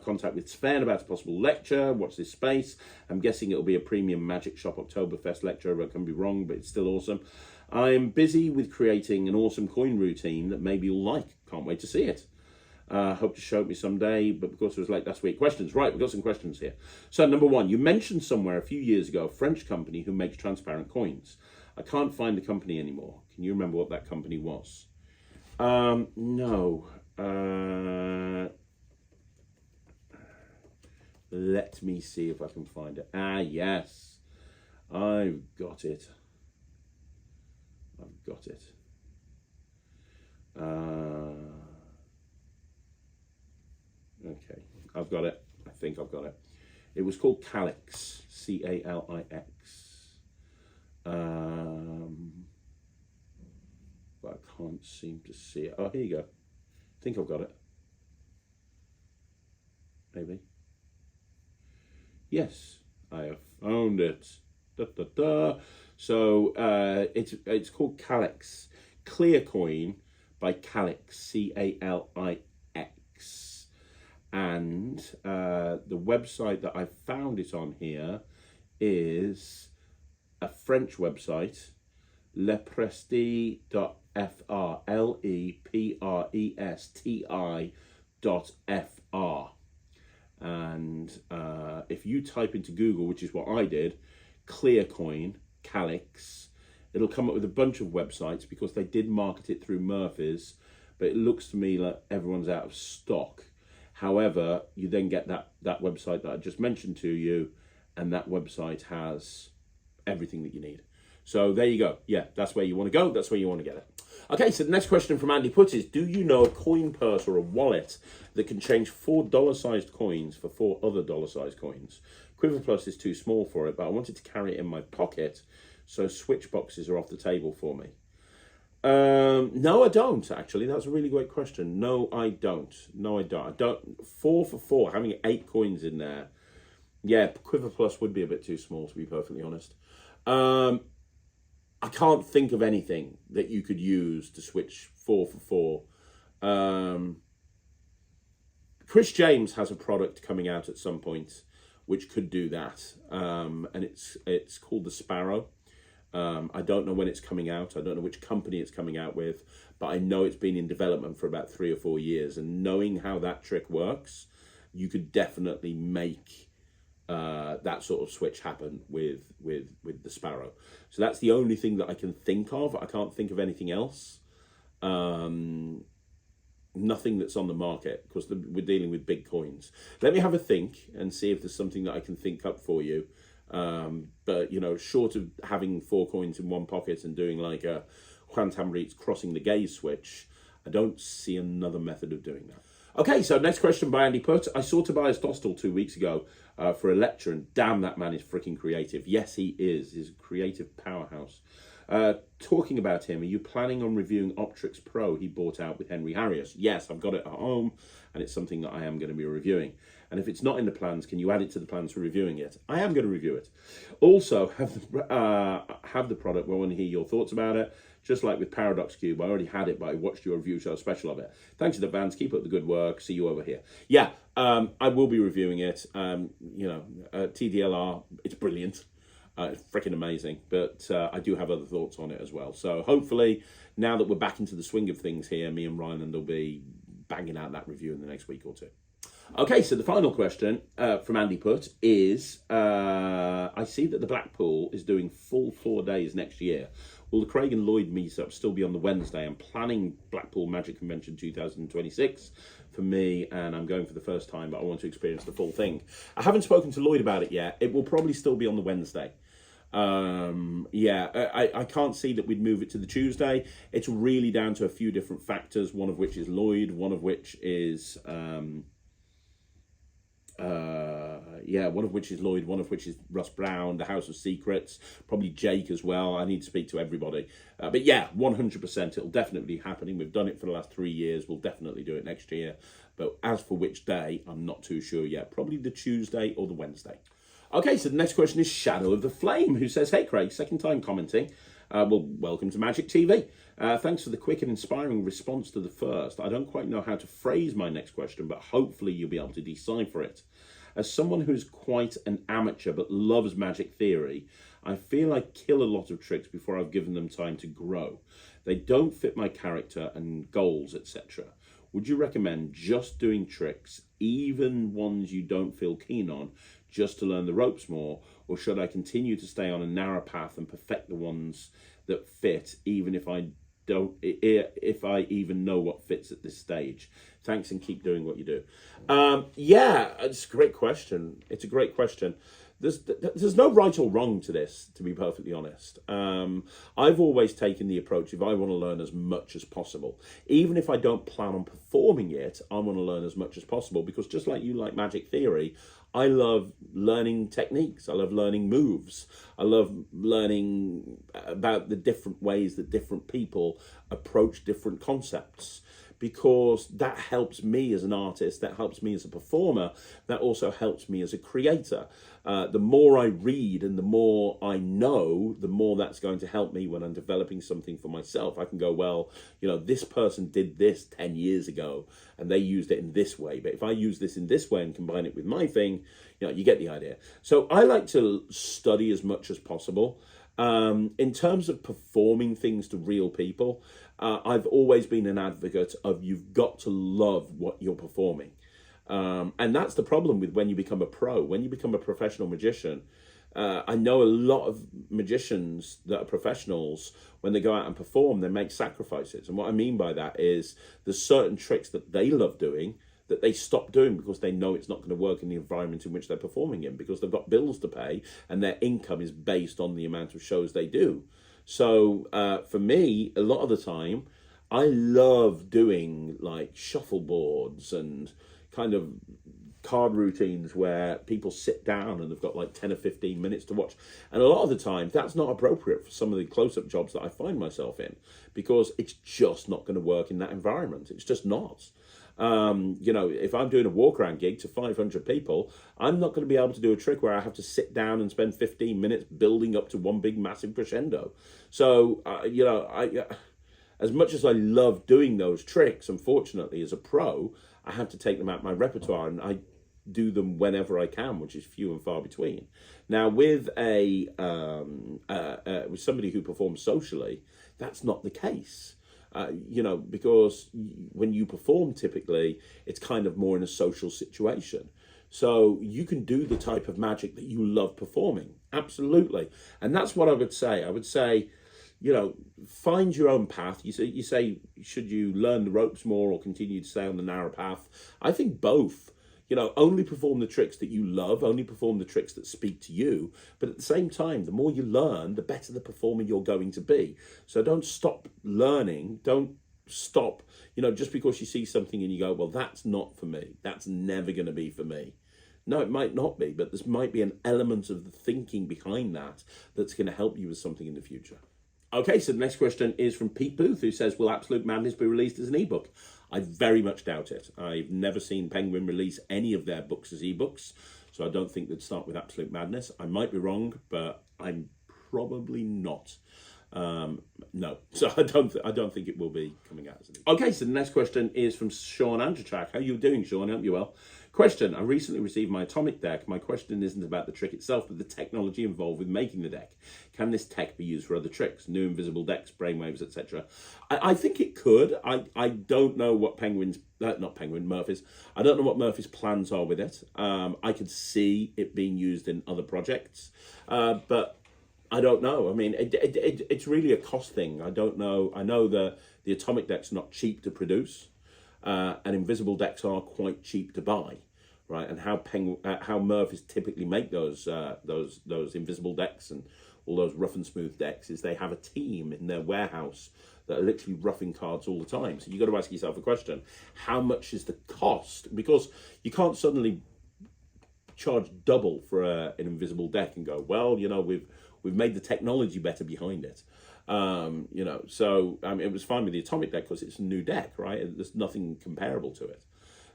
contact with Sven about a possible lecture. Watch this space. I'm guessing it'll be a premium magic shop Oktoberfest lecture, but I can be wrong, but it's still awesome. I'm busy with creating an awesome coin routine that maybe you'll like. Can't wait to see it. Hope to show it me someday, but because it was late last week. Questions. Right, we've got some questions here. So, number 1, you mentioned somewhere a few years ago a French company who makes transparent coins. I can't find the company anymore. Can you remember what that company was? No. Let me see if I can find it. Ah, yes. I've got it. I've got it. Okay, I've got it. I think I've got it. It was called Calix, C-A-L-I-X. But I can't seem to see it. Oh, here you go. I think I've got it. Maybe. Yes, I have found it. Da, da, da. So it's called Calix. Clear Coin by Calix, C-A-L-I-X. And the website that I found it on here is a French website, lepresti.fr, lepresti.fr. And if you type into Google, which is what I did, Clearcoin, Calix, it'll come up with a bunch of websites because they did market it through Murphy's, but it looks to me like everyone's out of stock. However, you then get that website that I just mentioned to you, and that website has everything that you need. So there you go. Yeah, that's where you want to go. That's where you want to get it. Okay, so the next question from Andy Putt is, do you know a coin purse or a wallet that can change 4 dollar-sized coins for 4 other dollar-sized coins? Quiver Plus is too small for it, but I wanted to carry it in my pocket, so switch boxes are off the table for me. No, I don't, actually. That's a really great question. No, I don't. No, I don't. 4 for 4, having 8 coins in there. Yeah, Quiver Plus would be a bit too small, to be perfectly honest. I can't think of anything that you could use to switch 4 for 4. Chris James has a product coming out at some point which could do that, and it's called the Sparrow. I don't know when it's coming out. I don't know which company it's coming out with, but I know it's been in development for about 3 or 4 years. And knowing how that trick works, you could definitely make that sort of switch happen with the Sparrow. So that's the only thing that I can think of. I can't think of anything else. Nothing that's on the market, because we're dealing with big coins. Let me have a think and see if there's something that I can think up for you. But, you know, short of having 4 coins in one pocket and doing like a Juan Tamariz crossing the gaze switch, I don't see another method of doing that. Okay, so next question by Andy Putt. I saw Tobias Dostal 2 weeks ago for a lecture, and damn, that man is freaking creative. Yes, he is. He's a creative powerhouse. Talking about him, are you planning on reviewing Optix Pro he bought out with Henry Harrius? Yes, I've got it at home, and it's something that I am going to be reviewing. And if it's not in the plans, can you add it to the plans for reviewing it? I am going to review it. Also, have the product. We want to hear your thoughts about it. Just like with Paradox Cube, I already had it, but I watched your review show special of it. Thanks in advance. Keep up the good work. See you over here. Yeah, I will be reviewing it. TDLR, it's brilliant. It's freaking amazing. But I do have other thoughts on it as well. So hopefully, now that we're back into the swing of things here, me and Ryland will be banging out that review in the next week or two. Okay, so the final question from Andy Putt is, I see that the Blackpool is doing full 4 days next year. Will the Craig and Lloyd meetup still be on the Wednesday? I'm planning Blackpool Magic Convention 2026 for me, and I'm going for the first time, but I want to experience the full thing. I haven't spoken to Lloyd about it yet. It will probably still be on the Wednesday. I can't see that we'd move it to the Tuesday. It's really down to a few different factors, one of which is Lloyd, one of which is... one of which is Lloyd, one of which is Russ Brown, the House of Secrets, probably Jake as well. I need to speak to everybody. But yeah, 100%, it'll definitely be happening. We've done it for the last 3 years. We'll definitely do it next year. But as for which day, I'm not too sure yet. Probably the Tuesday or the Wednesday. Okay, so the next question is Shadow of the Flame, who says, hey Craig, second time commenting. Welcome to Magic TV. Thanks for the quick and inspiring response to the first. I don't quite know how to phrase my next question, but hopefully you'll be able to decipher it. As someone who's quite an amateur but loves magic theory, I feel I kill a lot of tricks before I've given them time to grow. They don't fit my character and goals, etc. Would you recommend just doing tricks, even ones you don't feel keen on, just to learn the ropes more, or should I continue to stay on a narrow path and perfect the ones that fit, even if I even know what fits at this stage? Thanks, and keep doing what you do. It's a great question. It's a great question. There's no right or wrong to this, to be perfectly honest. I've always taken the approach, if I want to learn as much as possible, even if I don't plan on performing it, I want to learn as much as possible, because just like you like magic theory, I love learning techniques. I love learning moves. I love learning about the different ways that different people approach different concepts, because that helps me as an artist, that helps me as a performer, that also helps me as a creator. The more I read and the more I know, the more that's going to help me when I'm developing something for myself. I can go, well, this person did this 10 years ago and they used it in this way. But if I use this in this way and combine it with my thing, you get the idea. So I like to study as much as possible. In terms of performing things to real people, I've always been an advocate of you've got to love what you're performing. And that's the problem with when you become a pro. When you become a professional magician, I know a lot of magicians that are professionals, when they go out and perform, they make sacrifices. And what I mean by that is there's certain tricks that they love doing that they stop doing because they know it's not going to work in the environment in which they're performing in, because they've got bills to pay and their income is based on the amount of shows they do. So for me, a lot of the time, I love doing like shuffleboards and kind of card routines where people sit down and they've got like 10 or 15 minutes to watch. And a lot of the time, that's not appropriate for some of the close-up jobs that I find myself in, because it's just not going to work in that environment. It's just not. If I'm doing a walk-around gig to 500 people, I'm not going to be able to do a trick where I have to sit down and spend 15 minutes building up to one big massive crescendo. So, as much as I love doing those tricks, unfortunately, as a pro, I have to take them out of my repertoire, and I do them whenever I can, which is few and far between. Now, with with somebody who performs socially, that's not the case. Because when you perform, typically, it's kind of more in a social situation. So you can do the type of magic that you love performing. Absolutely. And that's what I would say. I would say, find your own path. You say, should you learn the ropes more or continue to stay on the narrow path? I think both. Only perform the tricks that you love, only perform the tricks that speak to you. But at the same time, the more you learn, the better the performer you're going to be. So don't stop learning. Don't stop, just because you see something and you go, well, that's not for me. That's never going to be for me. No, it might not be, but there might be an element of the thinking behind that that's going to help you with something in the future. Okay, so the next question is from Pete Booth, who says, will Absolute Madness be released as an ebook? I very much doubt it. I've never seen Penguin release any of their books as ebooks, so I don't think they'd start with Absolute Madness. I might be wrong, but I'm probably not. No, so I don't think it will be coming out as an ebook. Okay, so the next question is from Sean Andrzejczak. How are you doing, Sean? I hope you're well. Question, I recently received my atomic deck. My question isn't about the trick itself, but the technology involved with making the deck. Can this tech be used for other tricks, new invisible decks, brainwaves, etc.? I think it could. I don't know what Murphy's. I don't know what Murphy's plans are with it. I could see it being used in other projects, but I don't know. I mean, it's really a cost thing. I don't know. I know the atomic deck's not cheap to produce. And invisible decks are quite cheap to buy, right? And how Murphys typically make those invisible decks and all those rough and smooth decks is they have a team in their warehouse that are literally roughing cards all the time. So you got to ask yourself a question: how much is the cost? Because you can't suddenly charge double for an invisible deck and go, well, you know, we've made the technology better behind it. You know, so it was fine with the atomic deck because it's a new deck, right? There's nothing comparable to it.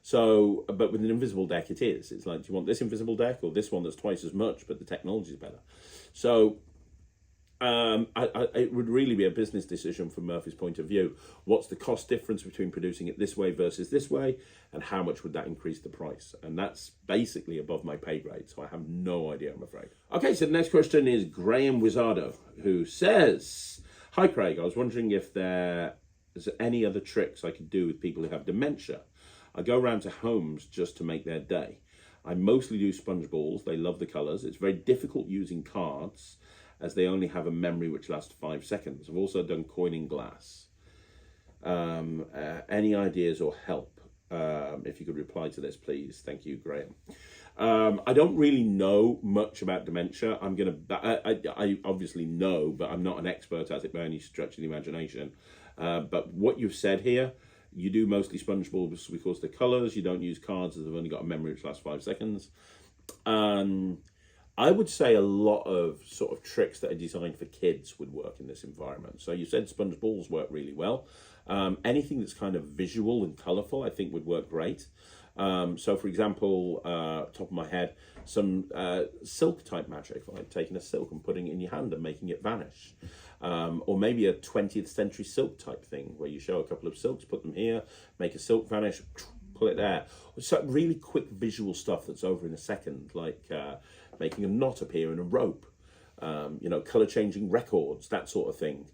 So, but with an invisible deck, it is. It's like, do you want this invisible deck or this one that's twice as much, but the technology is better? So, it would really be a business decision from Murphy's point of view. What's the cost difference between producing it this way versus this way, and how much would that increase the price? And that's basically above my pay grade, so I have no idea, I'm afraid. Okay, so the next question is Graham Wizardo, who says, hi Craig, I was wondering if there's any other tricks I could do with people who have dementia. I go around to homes just to make their day. I mostly do sponge balls, they love the colours. It's very difficult using cards, as they only have a memory which lasts 5 seconds. I've also done coining glass. Any ideas or help? If you could reply to this, please. Thank you, Graham. I don't really know much about dementia. I obviously know, but I'm not an expert at it by any stretch of the imagination. But what you've said here, you do mostly sponge balls because the colours. You don't use cards as they've only got a memory which lasts 5 seconds. I would say a lot of sort of tricks that are designed for kids would work in this environment. So you said sponge balls work really well. Anything that's kind of visual and colourful, I think would work great. So for example, top of my head, some silk type magic, like taking a silk and putting it in your hand and making it vanish. Or maybe a 20th century silk type thing where you show a couple of silks, put them here, make a silk vanish, pull it there. So really quick visual stuff that's over in a second, like making a knot appear in a rope, you know, colour changing records, that sort of thing.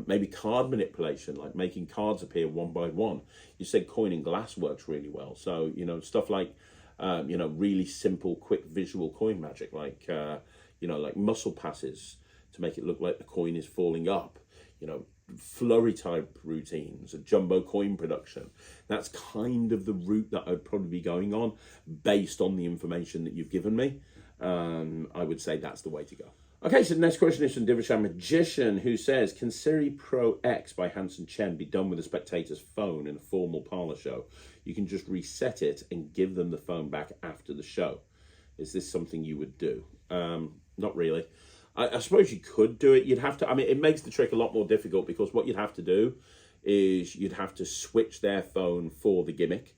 Maybe card manipulation, like making cards appear one by one. You said coining glass works really well. So, you know, stuff like, you know, really simple, quick visual coin magic, like, you know, like muscle passes to make it look like the coin is falling up, you know, flurry type routines, a jumbo coin production. That's kind of the route that I'd probably be going on based on the information that you've given me. I would say that's the way to go. Okay, so the next question is from Divishan Magician, who says, can SiriX Pro X by Hansen Chen be done with a Spectators phone in a formal parlour show? You can just reset it and give them the phone back after the show. Is this something you would do? Not really. I suppose you could do it. You'd have to, I mean, it makes the trick a lot more difficult because what you'd have to do is you'd have to switch their phone for the gimmick.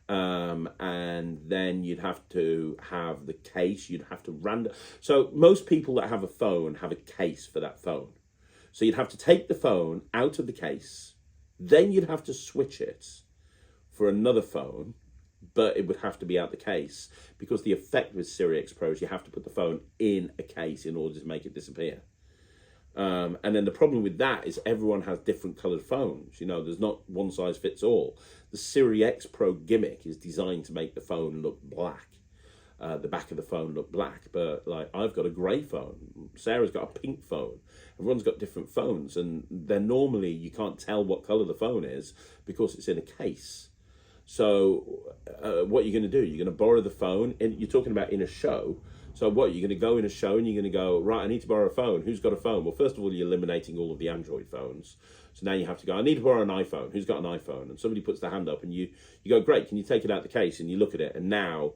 And then you'd have to have the case, you'd have to so most people that have a phone have a case for that phone. So you'd have to take the phone out of the case, then you'd have to switch it for another phone, but it would have to be out the case because the effect with SiriX Pro is you have to put the phone in a case in order to make it disappear. And then the problem with that is everyone has different coloured phones. You know, there's not one size fits all. The SiriX Pro gimmick is designed to make the phone look black, the back of the phone look black. But like, I've got a grey phone. Sarah's got a pink phone. Everyone's got different phones, and then normally you can't tell what colour the phone is because it's in a case. So what are you going to do? You're going to borrow the phone, and you're talking about in a show. So what, you're going to go in a show and you're going to go, right, I need to borrow a phone. Who's got a phone? Well, first of all, you're eliminating all of the Android phones. So now you have to go, I need to borrow an iPhone. Who's got an iPhone? And somebody puts their hand up and you go, great, can you take it out the case? And you look at it, and now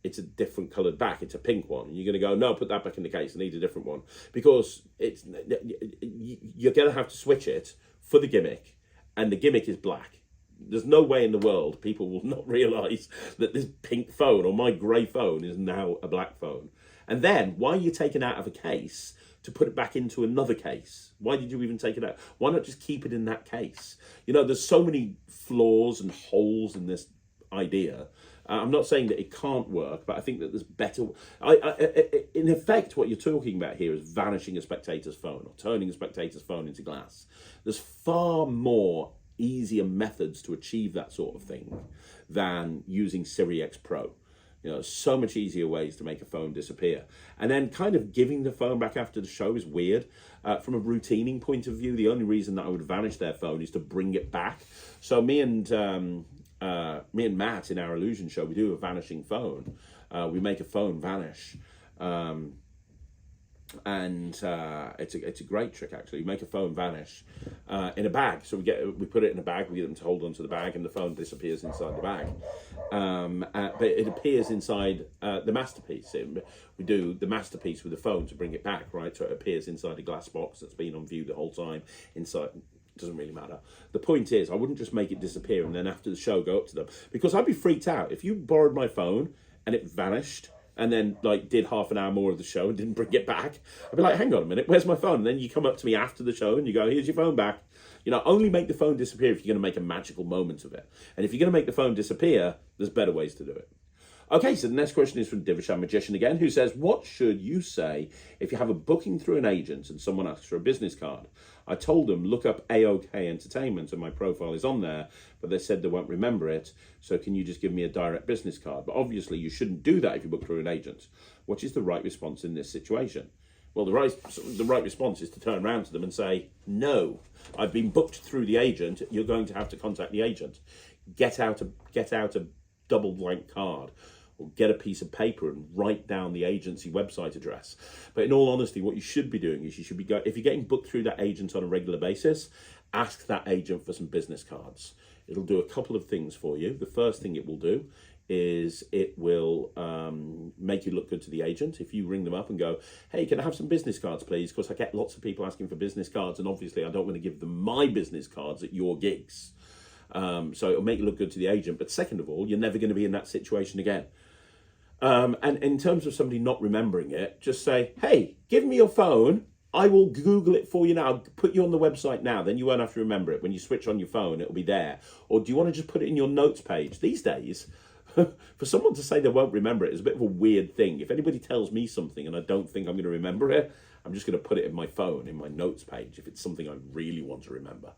it's a different coloured back, it's a pink one. And you're going to go, no, put that back in the case, I need a different one. Because you're going to have to switch it for the gimmick, and the gimmick is black. There's no way in the world people will not realise that this pink phone or my grey phone is now a black phone. And then, why are you taking it out of a case to put it back into another case? Why did you even take it out? Why not just keep it in that case? You know, there's so many flaws and holes in this idea. I'm not saying that it can't work, but I think that there's better... in effect, what you're talking about here is vanishing a spectator's phone or turning a spectator's phone into glass. There's far more easier methods to achieve that sort of thing than using SiriX Pro. You know, so much easier ways to make a phone disappear. And then kind of giving the phone back after the show is weird. From a routining point of view, the only reason that I would vanish their phone is to bring it back. So me and Matt in our Illusion show, we do a vanishing phone. We make a phone vanish. And it's a great trick, actually. You make a phone vanish in a bag. So we put it in a bag, we get them to hold onto the bag, and the phone disappears inside the bag. But it appears inside the masterpiece. We do the masterpiece with the phone to bring it back, right? So it appears inside a glass box that's been on view the whole time. Inside, doesn't really matter. The point is, I wouldn't just make it disappear and then after the show go up to them, because I'd be freaked out if you borrowed my phone and it vanished, and then like did half an hour more of the show and didn't bring it back. I'd be like, hang on a minute, where's my phone? And then you come up to me after the show and you go, here's your phone back. You know, only make the phone disappear if you're going to make a magical moment of it. And if you're going to make the phone disappear, there's better ways to do it. Okay, so the next question is from Divishan Magician again, who says, what should you say if you have a booking through an agent and someone asks for a business card? I told them, look up AOK Entertainment and my profile is on there, but they said they won't remember it, so can you just give me a direct business card? But obviously you shouldn't do that if you book through an agent. What is the right response in this situation? Well, the right response is to turn around to them and say, no, I've been booked through the agent, you're going to have to contact the agent. Get out a double blank card, or get a piece of paper and write down the agency website address. But in all honesty, what you should be doing is if you're getting booked through that agent on a regular basis, ask that agent for some business cards. It'll do a couple of things for you. The first thing it will do is it will make you look good to the agent. If you ring them up and go, hey, can I have some business cards, please? Because I get lots of people asking for business cards, and obviously I don't want to give them my business cards at your gigs. So it'll make you look good to the agent. But second of all, you're never going to be in that situation again. And in terms of somebody not remembering it, just say, hey, give me your phone. I will Google it for you now. I'll put you on the website now. Then you won't have to remember it. When you switch on your phone, it'll be there. Or do you want to just put it in your notes page? These days, for someone to say they won't remember it is a bit of a weird thing. If anybody tells me something and I don't think I'm going to remember it, I'm just going to put it in my phone, in my notes page, if it's something I really want to remember.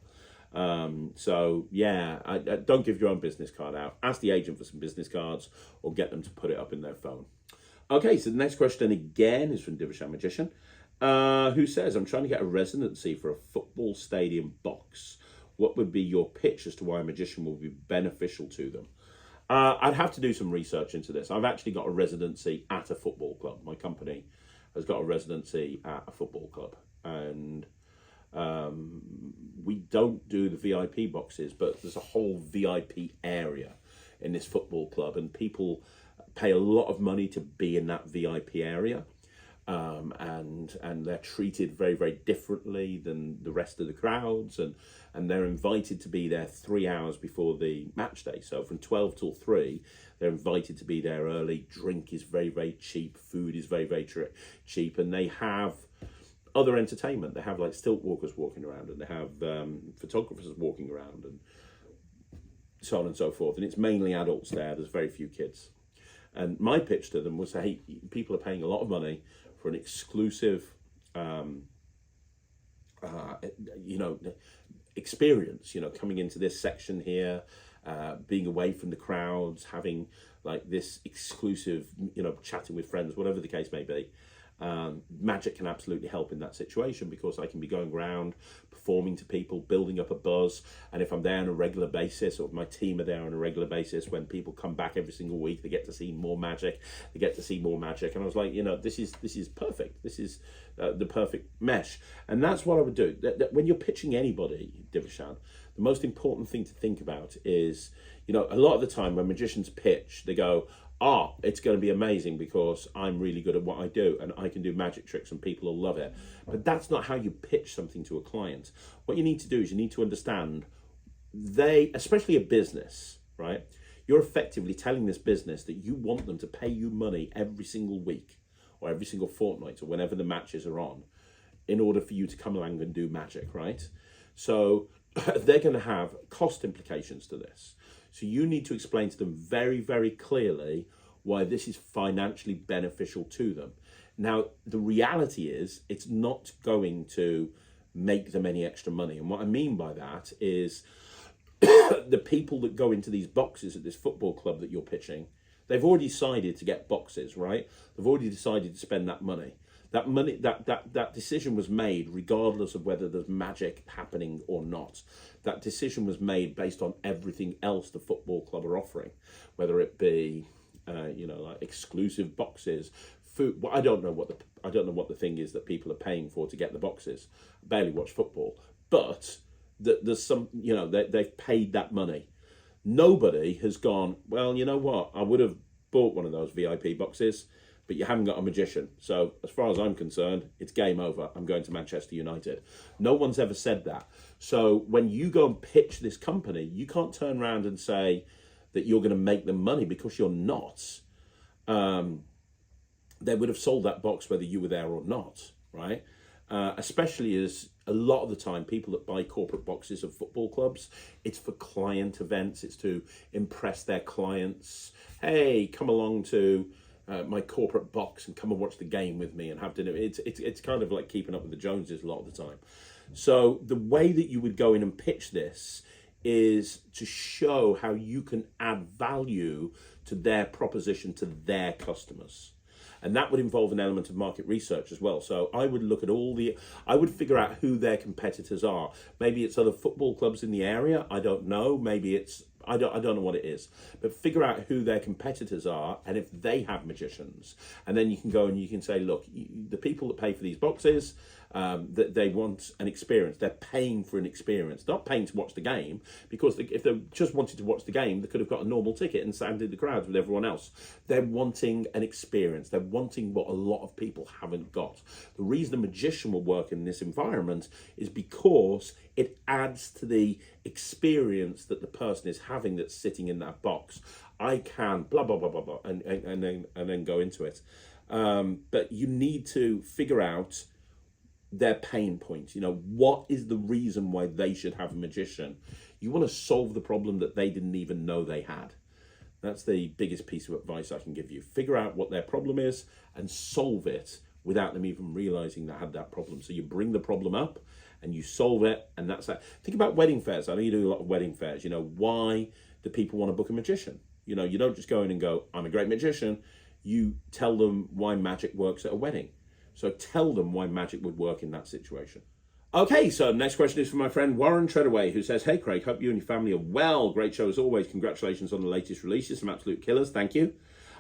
So yeah, don't give your own business card out. Ask the agent for some business cards or get them to put it up in their phone. Okay, so the next question again is from Divishan Magician, who says, I'm trying to get a residency for a football stadium box. What would be your pitch as to why a magician will be beneficial to them? I'd have to do some research into this. I've actually got a residency at a football club. My company has got a residency at a football club, and we don't do the VIP boxes, but there's a whole VIP area in this football club, and people pay a lot of money to be in that VIP area, and they're treated very, very differently than the rest of the crowds, and they're invited to be there 3 hours before the match day. So from 12 till 3, they're invited to be there early. Drink is very, very cheap. Food is very, very cheap, and they have other entertainment. They have like stilt walkers walking around, and they have photographers walking around, and so on and so forth. And it's mainly adults there. There's very few kids. And my pitch to them was, hey, people are paying a lot of money for an exclusive, experience. Coming into this section here, being away from the crowds, having like this exclusive, chatting with friends, whatever the case may be. Magic can absolutely help in that situation, because I can be going around performing to people, building up a buzz, and if I'm there on a regular basis, or if my team are there on a regular basis, when people come back every single week, they get to see more magic, and I was like, this is perfect. This is the perfect mesh, and that's what I would do. When you're pitching anybody, Divishan, the most important thing to think about is, you know, a lot of the time when magicians pitch, they go, it's going to be amazing because I'm really good at what I do and I can do magic tricks and people will love it. But that's not how you pitch something to a client. What you need to do is you need to understand especially a business, right? You're effectively telling this business that you want them to pay you money every single week or every single fortnight or whenever the matches are on in order for you to come along and do magic, right? So they're going to have cost implications to this. So you need to explain to them very, very clearly why this is financially beneficial to them. Now, the reality is it's not going to make them any extra money. And what I mean by that is the people that go into these boxes at this football club that you're pitching, they've already decided to get boxes, right? They've already decided to spend that money. That money, that decision was made regardless of whether there's magic happening or not. That decision was made based on everything else the football club are offering, whether it be, like exclusive boxes, food. Well, I don't know what the thing is that people are paying for to get the boxes. I barely watch football, but there's some, they've paid that money. Nobody has gone, well, you know what? I would have bought one of those VIP boxes, but you haven't got a magician. So as far as I'm concerned, it's game over. I'm going to Manchester United. No one's ever said that. So when you go and pitch this company, you can't turn around and say that you're going to make them money because you're not. They would have sold that box whether you were there or not, right? Especially as a lot of the time, people that buy corporate boxes of football clubs, it's for client events. It's to impress their clients. Hey, come along to my corporate box and come and watch the game with me and have dinner. It's kind of like keeping up with the Joneses a lot of the time. So the way that you would go in and pitch this is to show how you can add value to their proposition to their customers. And that would involve an element of market research as well. So I would look at I would figure out who their competitors are. Maybe it's other football clubs in the area. I don't know. Maybe I don't know what it is. But figure out who their competitors are and if they have magicians. And then you can go and you can say, look, the people that pay for these boxes, that they want an experience. They're paying for an experience, not paying to watch the game, because if they just wanted to watch the game, they could have got a normal ticket and sat in the crowds with everyone else. They're wanting an experience. They're wanting what a lot of people haven't got. The reason a magician will work in this environment is because it adds to the experience that the person is having that's sitting in that box. I can blah, blah, blah, blah, blah, and then go into it. But you need to figure out their pain points. What is the reason why they should have a magician? You want to solve the problem that they didn't even know they had. That's the biggest piece of advice I can give you. Figure out what their problem is and solve it without them even realizing they had that problem. So you bring the problem up and you solve it, and that's that. Think about wedding fairs. I know you do a lot of wedding fairs. Why do people want to book a magician? You don't just go in and go, I'm a great magician. You tell them why magic works at a wedding. So tell them why magic would work in that situation. Okay, so next question is from my friend Warren Treadaway, who says, hey Craig, hope you and your family are well. Great show as always. Congratulations on the latest releases. Some absolute killers. Thank you.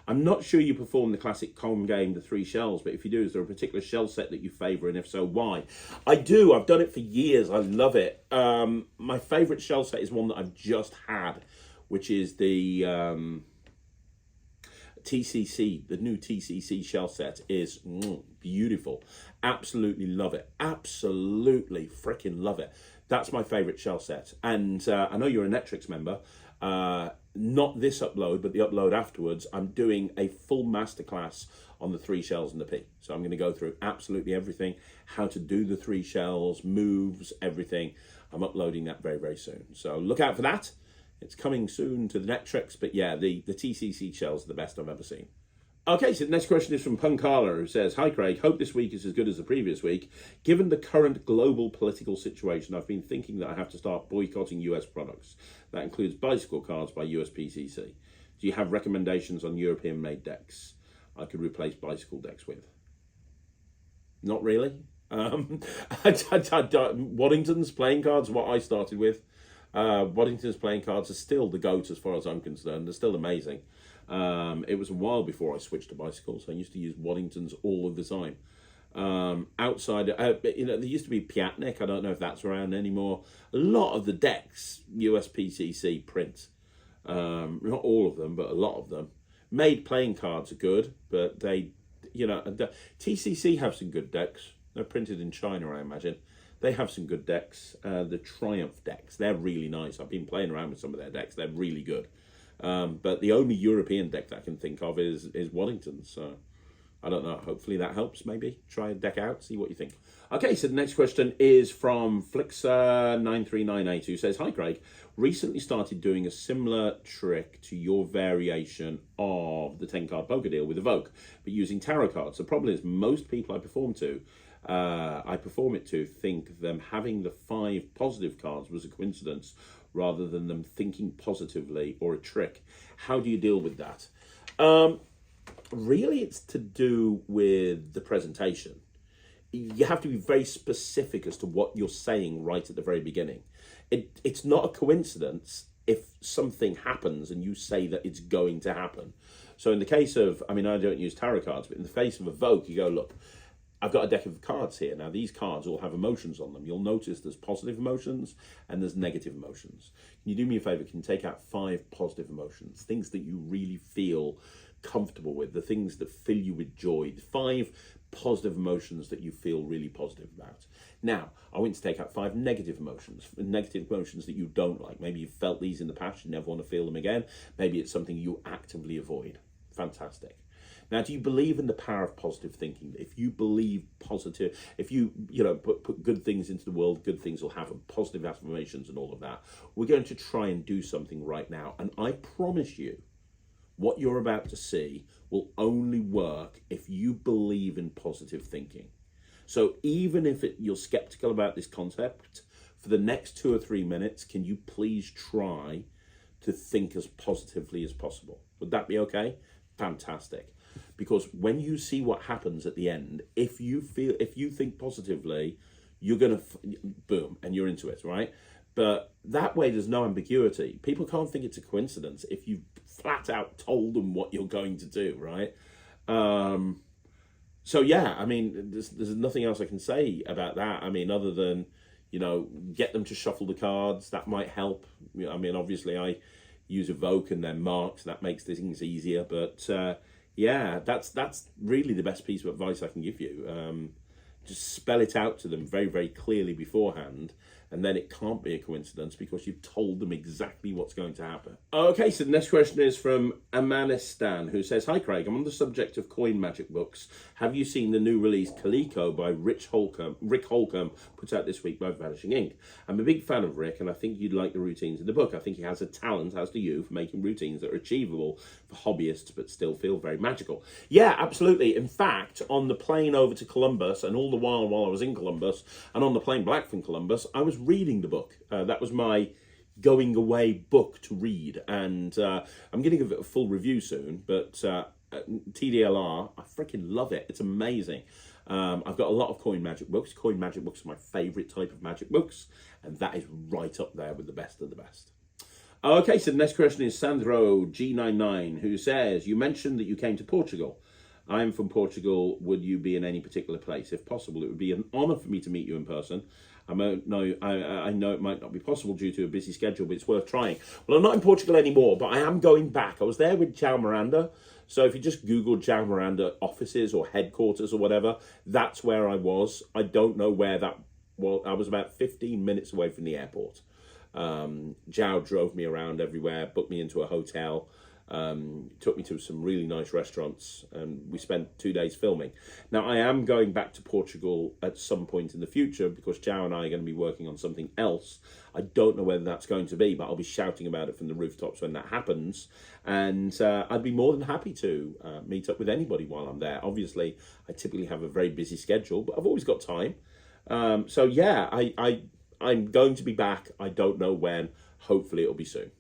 I'm not sure you perform the classic com game, the 3 shells, but if you do, is there a particular shell set that you favour, and if so, why? I do. I've done it for years. I love it. My favourite shell set is one that I've just had, which is the TCC. The new TCC shell set is beautiful. Absolutely love it. Absolutely freaking love it. That's my favourite shell set. And I know you're a Netrix member. Not this upload, but the upload afterwards, I'm doing a full masterclass on the 3 shells and the P. So I'm going to go through absolutely everything, how to do the 3 shells, moves, everything. I'm uploading that very, very soon. So look out for that. It's coming soon to the Netrix, but yeah, the TCC shells are the best I've ever seen. Okay, so the next question is from Punkala, who says, hi Craig, hope this week is as good as the previous week. Given the current global political situation, I've been thinking that I have to start boycotting US products. That includes bicycle cards by USPCC. Do you have recommendations on European-made decks I could replace bicycle decks with? Not really. Waddington's playing cards, what I started with. Waddington's playing cards are still the GOAT as far as I'm concerned. They're still amazing. It was a while before I switched to bicycles. I used to use Waddington's all of the time. Outside, there used to be Piatnik. I don't know if that's around anymore. A lot of the decks, USPCC print. Not all of them, but a lot of them. Made playing cards are good, but they, TCC have some good decks. They're printed in China, I imagine. They have some good decks. The Triumph decks, they're really nice. I've been playing around with some of their decks. They're really good. But the only European deck that I can think of is Wellington's. So I don't know. Hopefully that helps. Maybe try a deck out, see what you think. Okay, so the next question is from Flixer9398, who says, "Hi Craig, recently started doing a similar trick to your variation of the 10-card poker deal with Evoke, but using tarot cards. The problem is most people I perform it to think them having the 5 positive cards was a coincidence rather than them thinking positively or a trick. How do you deal with that?" Really, it's to do with the presentation. You have to be very specific as to what you're saying right at the very beginning. It's not a coincidence if something happens and you say that it's going to happen. So in the case of, I don't use tarot cards, but in the case of Evoke, you go, look, I've got a deck of cards here. Now, these cards all have emotions on them. You'll notice there's positive emotions and there's negative emotions. Can you do me a favor? Can you take out 5 positive emotions? Things that you really feel comfortable with, the things that fill you with joy, 5 positive emotions that you feel really positive about. Now, I want to take out 5 negative emotions that you don't like. Maybe you've felt these in the past, you never want to feel them again. Maybe it's something you actively avoid. Fantastic. Now, do you believe in the power of positive thinking? If you believe positive, if you put good things into the world, good things will happen, positive affirmations and all of that. We're going to try and do something right now. And I promise you, what you're about to see will only work if you believe in positive thinking. So even if you're skeptical about this concept, for the next 2 or 3 minutes, can you please try to think as positively as possible? Would that be okay? Fantastic. Because when you see what happens at the end, if you think positively, you're going to, boom, and you're into it, right? But that way, there's no ambiguity. People can't think it's a coincidence if you flat out told them what you're going to do, right? So yeah, there's nothing else I can say about that. Other than, get them to shuffle the cards. That might help. Obviously I use Evoke and then marks. That makes things easier. But yeah, that's really the best piece of advice I can give you. Just spell it out to them very, very clearly beforehand. And then it can't be a coincidence because you've told them exactly what's going to happen. Okay, so the next question is from Amanistan, who says, "Hi Craig, I'm on the subject of coin magic books. Have you seen the new release Coleco by Rick Holcomb, put out this week by Vanishing Ink? I'm a big fan of Rick and I think you'd like the routines in the book. I think he has a talent, as do you, for making routines that are achievable for hobbyists but still feel very magical." Yeah, absolutely. In fact, on the plane over to Columbus, and all the while I was in Columbus, and on the plane back from Columbus, I was reading the book. That was my going away book to read, and I'm going to give it a full review soon, but TDLR, I freaking love it. It's amazing. I've got a lot of coin magic books. Coin magic books are my favorite type of magic books, and that is right up there with the best of the best. Okay, so the next question is Sandro G99, who says, "You mentioned that you came to Portugal. I am from Portugal. Would you be in any particular place? If possible, it would be an honor for me to meet you in person. I know it might not be possible due to a busy schedule, but it's worth trying." Well, I'm not in Portugal anymore, but I am going back. I was there with João Miranda. So if you just Google João Miranda offices or headquarters or whatever, that's where I was. I don't know where that was. I was about 15 minutes away from the airport. João drove me around everywhere, booked me into a hotel, took me to some really nice restaurants, and we spent 2 days filming. Now, I am going back to Portugal at some point in the future because João and I are going to be working on something else. I don't know whether that's going to be, but I'll be shouting about it from the rooftops when that happens. And I'd be more than happy to meet up with anybody while I'm there. Obviously, I typically have a very busy schedule, but I've always got time. So yeah, I'm going to be back. I don't know when. Hopefully it'll be soon.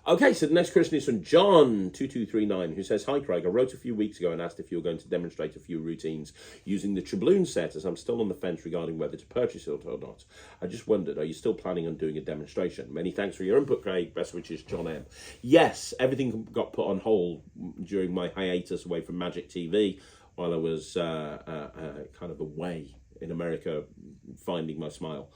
Okay, so the next question is from John2239, who says, "Hi Craig, I wrote a few weeks ago and asked if you were going to demonstrate a few routines using the Tribloon set, as I'm still on the fence regarding whether to purchase it or not. I just wondered, are you still planning on doing a demonstration? Many thanks for your input, Craig. Best wishes, John M." Yes, everything got put on hold during my hiatus away from Magic TV. while I was kind of away in America, finding my smile.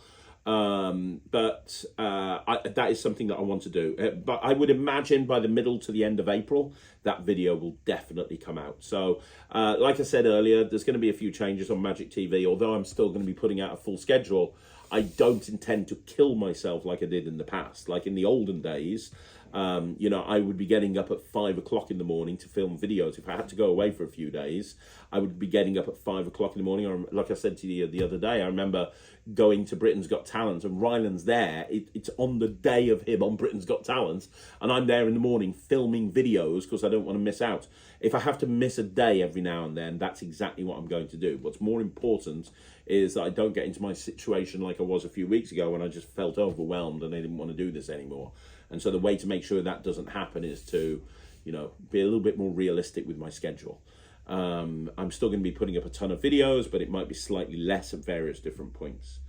But that is something that I want to do. But I would imagine by the middle to the end of April, that video will definitely come out. So, like I said earlier, there's going to be a few changes on Magic TV. Although I'm still going to be putting out a full schedule, I don't intend to kill myself like I did in the past. Like in the olden days, you know, I would be getting up at 5 o'clock in the morning to film videos. If I had to go away for a few days, I would be getting up at 5 o'clock in the morning. Or, like I said to you the other day, I remember going to Britain's Got Talent, and Ryland's there. It's on the day of him on Britain's Got Talent, and I'm there in the morning filming videos because I don't want to miss out. If I have to miss a day every now and then, that's exactly what I'm going to do. What's more important is that I don't get into my situation like I was a few weeks ago when I just felt overwhelmed and I didn't want to do this anymore. And so the way to make sure that doesn't happen is to, you know, be a little bit more realistic with my schedule. I'm still going to be putting up a ton of videos, but it might be slightly less at various different points.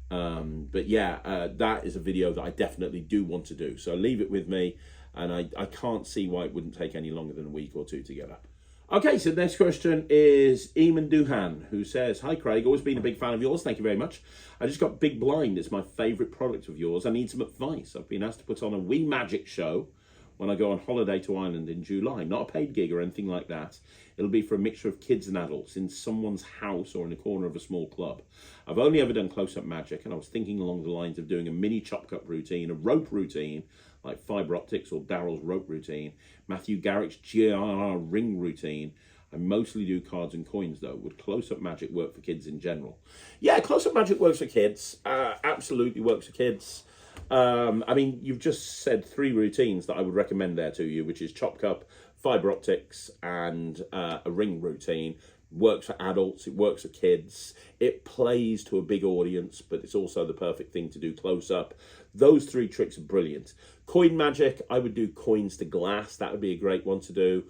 But yeah, that is a video that I definitely do want to do. So leave it with me, and I can't see why it wouldn't take any longer than a week or two to get up. Okay, so the next question is Eamon Duhan, who says, "Hi Craig, always been a big fan of yours. Thank you very much. I just got Big Blind. It's my favourite product of yours. I need some advice. I've been asked to put on a wee magic show when I go on holiday to Ireland in July. Not a paid gig or anything like that. It'll be for a mixture of kids and adults in someone's house or in a corner of a small club. I've only ever done close-up magic, and I was thinking along the lines of doing a mini chop cup routine, a rope routine, like Fibre Optics or Daryl's rope routine, Matthew Garrick's GR ring routine. I mostly do cards and coins, though. Would close-up magic work for kids in general?" Yeah, close-up magic works for kids. Absolutely works for kids. I mean, you've just said 3 routines that I would recommend there to you, which is chop cup, Fibre Optics, and a ring routine. Works for adults, it works for kids, it plays to a big audience, but it's also the perfect thing to do close up. Those 3 tricks are brilliant. Coin magic, I would do coins to glass. That would be a great one to do.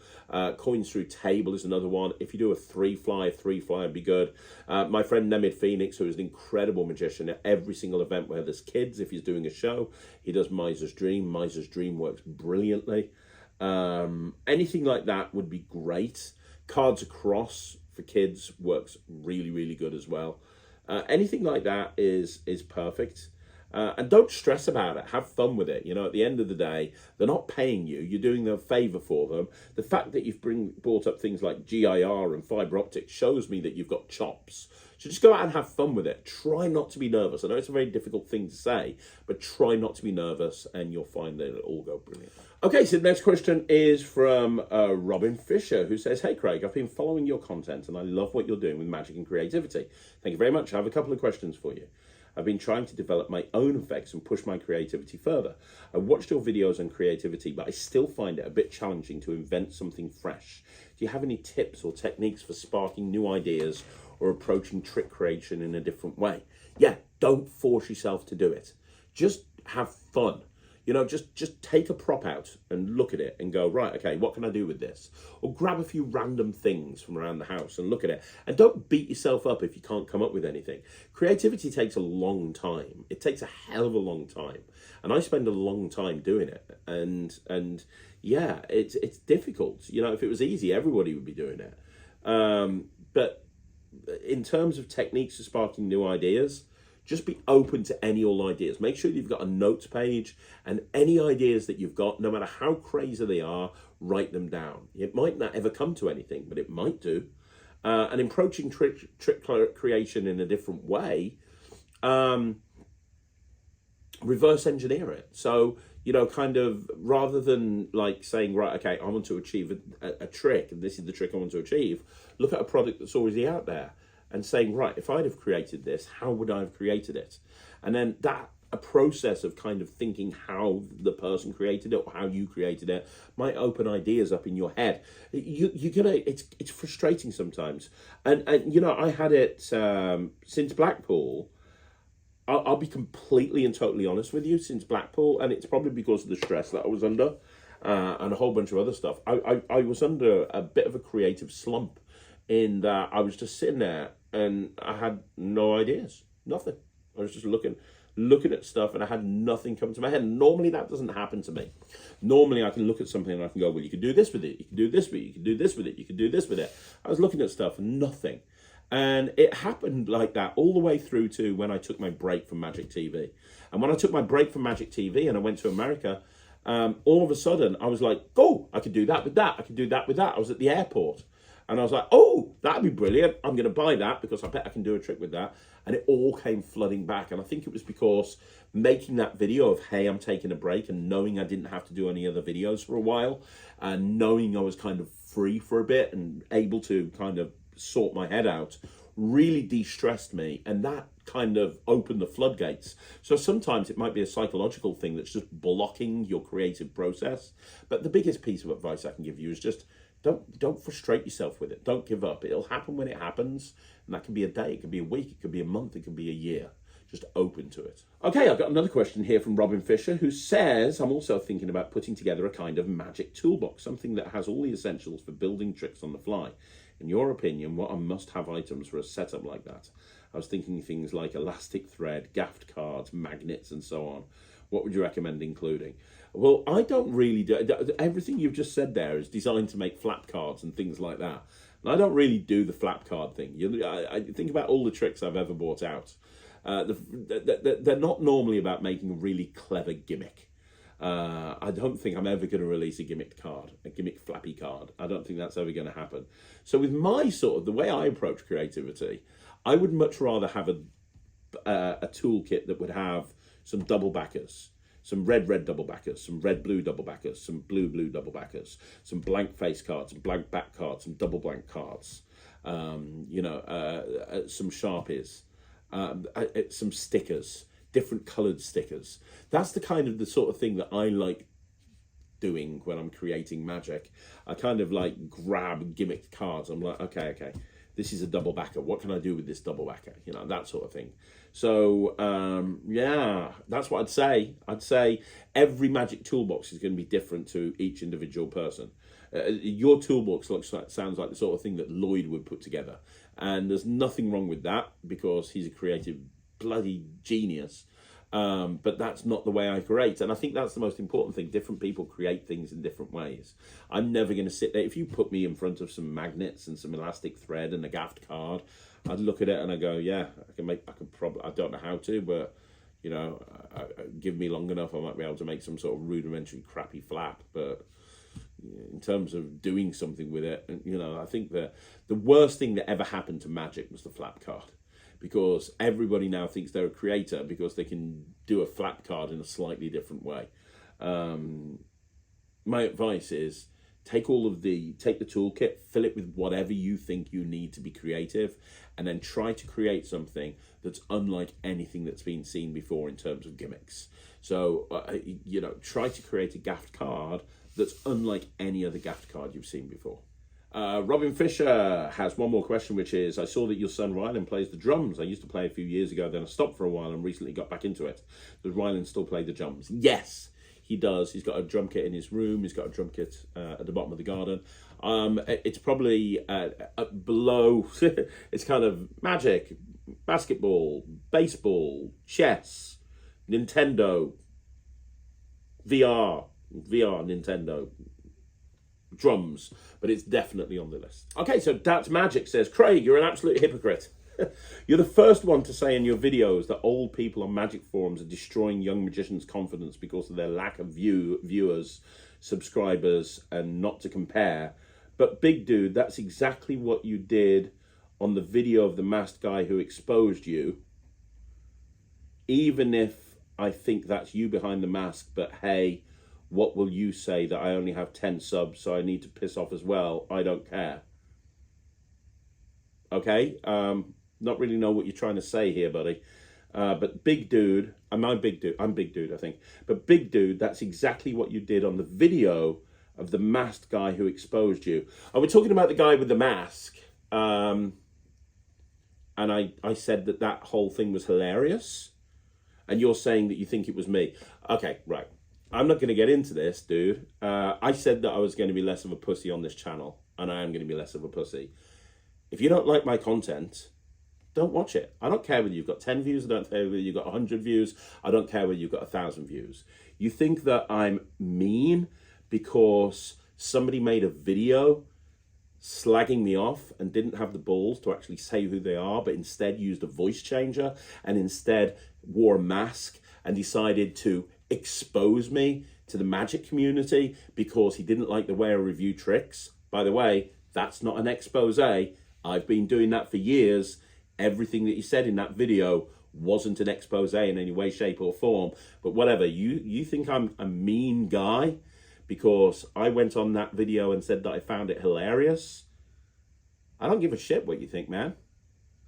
Coins through table is another one. If you do a 3-fly would be good. My friend Nemid Phoenix, who is an incredible magician, at every single event where there's kids, if he's doing a show, he does Miser's Dream. Miser's Dream works brilliantly. Anything like that would be great. Cards across for kids works really, really good as well. Anything like that is perfect. And don't stress about it. Have fun with it. You know, at the end of the day, they're not paying you. You're doing them a favour for them. The fact that you've brought up things like GIR and Fibre Optics shows me that you've got chops. So just go out and have fun with it. Try not to be nervous. I know it's a very difficult thing to say, but try not to be nervous and you'll find that it'll all go brilliant. Okay, so the next question is from Robin Fisher, who says, "Hey Craig, I've been following your content and I love what you're doing with magic and creativity. Thank you very much. I have a couple of questions for you. I've been trying to develop my own effects and push my creativity further. I watched your videos on creativity, but I still find it a bit challenging to invent something fresh. Do you have any tips or techniques for sparking new ideas or approaching trick creation in a different way?" Yeah, don't force yourself to do it. Just have fun. You know, just take a prop out and look at it and go, right, okay, what can I do with this? Or grab a few random things from around the house and look at it. And don't beat yourself up if you can't come up with anything. Creativity takes a long time. It takes a hell of a long time. And I spend a long time doing it. And yeah, it's difficult. You know, if it was easy, everybody would be doing it. But in terms of techniques for sparking new ideas, just be open to any old ideas. Make sure you've got a notes page, and any ideas that you've got, no matter how crazy they are, write them down. It might not ever come to anything, but it might do. And approaching trick creation in a different way, reverse engineer it. So, you know, kind of, rather than like saying, right, okay, I want to achieve a trick, and this is the trick I want to achieve, look at a product that's already out there and saying, right, if I'd have created this, how would I have created it? And then a process of kind of thinking how the person created it or how you created it might open ideas up in your head. It's frustrating sometimes. And you know, I had it since Blackpool. I'll be completely and totally honest with you, since Blackpool, and it's probably because of the stress that I was under and a whole bunch of other stuff. I was under a bit of a creative slump in that I was just sitting there and I had no ideas, nothing. I was just looking looking at stuff and I had nothing come to my head. And normally that doesn't happen to me. Normally I can look at something and I can go, well, you can do this with it, you can do this with it, you can do this with it, you can do this with it. I was looking at stuff and nothing. And it happened like that all the way through to when I took my break from Magic TV. And when I took my break from Magic TV and I went to America, all of a sudden I was like, oh, I could do that with that. I could do that with that. I was at the airport and I was like, oh, that'd be brilliant. I'm going to buy that because I bet I can do a trick with that. And it all came flooding back. And I think it was because making that video of, hey, I'm taking a break, and knowing I didn't have to do any other videos for a while, and knowing I was kind of free for a bit and able to kind of sort my head out, really de-stressed me, and that kind of opened the floodgates. So sometimes it might be a psychological thing that's just blocking your creative process. But the biggest piece of advice I can give you is just don't frustrate yourself with it. Don't give up. It'll happen when it happens, and that can be a day, it could be a week, it could be a month, it could be a year. Just open to it. Okay, I've got another question here from Robin Fisher, who says, I'm also thinking about putting together a kind of magic toolbox, something that has all the essentials for building tricks on the fly. In your opinion, what are must-have items for a setup like that? I was thinking things like elastic thread, gaffed cards, magnets, and so on. What would you recommend including? Well, I don't really do... Everything you've just said there is designed to make flap cards and things like that. And I don't really do the flap card thing. I think about all the tricks I've ever bought out. They're not normally about making a really clever gimmick. I don't think I'm ever going to release a gimmick card, a gimmick flappy card. I don't think that's ever going to happen. So with my the way I approach creativity, I would much rather have a toolkit that would have some double backers, some red double backers, some red-blue double backers, some blue double backers, some blank face cards, some blank back cards, some double blank cards, some Sharpies, some stickers, different coloured stickers. That's the sort of thing that I like doing when I'm creating magic. I kind of like grab gimmick cards. I'm like, okay, this is a double backer. What can I do with this double backer? That sort of thing. So, yeah, that's what I'd say. I'd say every magic toolbox is going to be different to each individual person. Your toolbox sounds like the sort of thing that Lloyd would put together. And there's nothing wrong with that because he's a creative bloody genius. But that's not the way I create. And I think that's the most important thing. Different people create things in different ways. I'm never going to sit there. If you put me in front of some magnets and some elastic thread and a gaffed card, I'd look at it and I go, yeah, I don't know how to, but give me long enough, I might be able to make some sort of rudimentary crappy flap. But in terms of doing something with it, I think that the worst thing that ever happened to magic was the flap card. Because everybody now thinks they're a creator because they can do a flap card in a slightly different way. My advice is take the toolkit, fill it with whatever you think you need to be creative, and then try to create something that's unlike anything that's been seen before in terms of gimmicks. So, try to create a gaffed card that's unlike any other gaffed card you've seen before. Robin Fisher has one more question, which is, I saw that your son Ryland plays the drums. I used to play a few years ago, then I stopped for a while and recently got back into it. Does Ryland still play the drums? Yes, he does. He's got a drum kit in his room. He's got a drum kit at the bottom of the garden. It's probably below, it's kind of magic, basketball, baseball, chess, Nintendo, VR, Nintendo, drums, but it's definitely on the list. Okay, so That's Magic says, Craig, you're an absolute hypocrite. You're the first one to say in your videos that old people on magic forums are destroying young magicians' confidence because of their lack of viewers, subscribers, and not to compare. But big dude, that's exactly what you did on the video of the masked guy who exposed you. Even if I think that's you behind the mask, but hey, what will you say that I only have 10 subs, so I need to piss off as well? I don't care. Okay? Not really know what you're trying to say here, buddy. But big dude, I'm big dude, I think. But big dude, that's exactly what you did on the video of the masked guy who exposed you. Oh, we're talking about the guy with the mask. And I said that whole thing was hilarious. And you're saying that you think it was me. Okay, right. I'm not going to get into this, dude. I said that I was going to be less of a pussy on this channel, and I am going to be less of a pussy. If you don't like my content, don't watch it. I don't care whether you've got 10 views, I don't care whether you've got 100 views, I don't care whether you've got 1,000 views. You think that I'm mean because somebody made a video slagging me off and didn't have the balls to actually say who they are, but instead used a voice changer and instead wore a mask and decided to expose me to the Magic community because he didn't like the way I review tricks. By the way, that's not an expose. I've been doing that for years. Everything that he said in that video wasn't an expose in any way, shape or form. But whatever, you think I'm a mean guy because I went on that video and said that I found it hilarious? I don't give a shit what you think, man.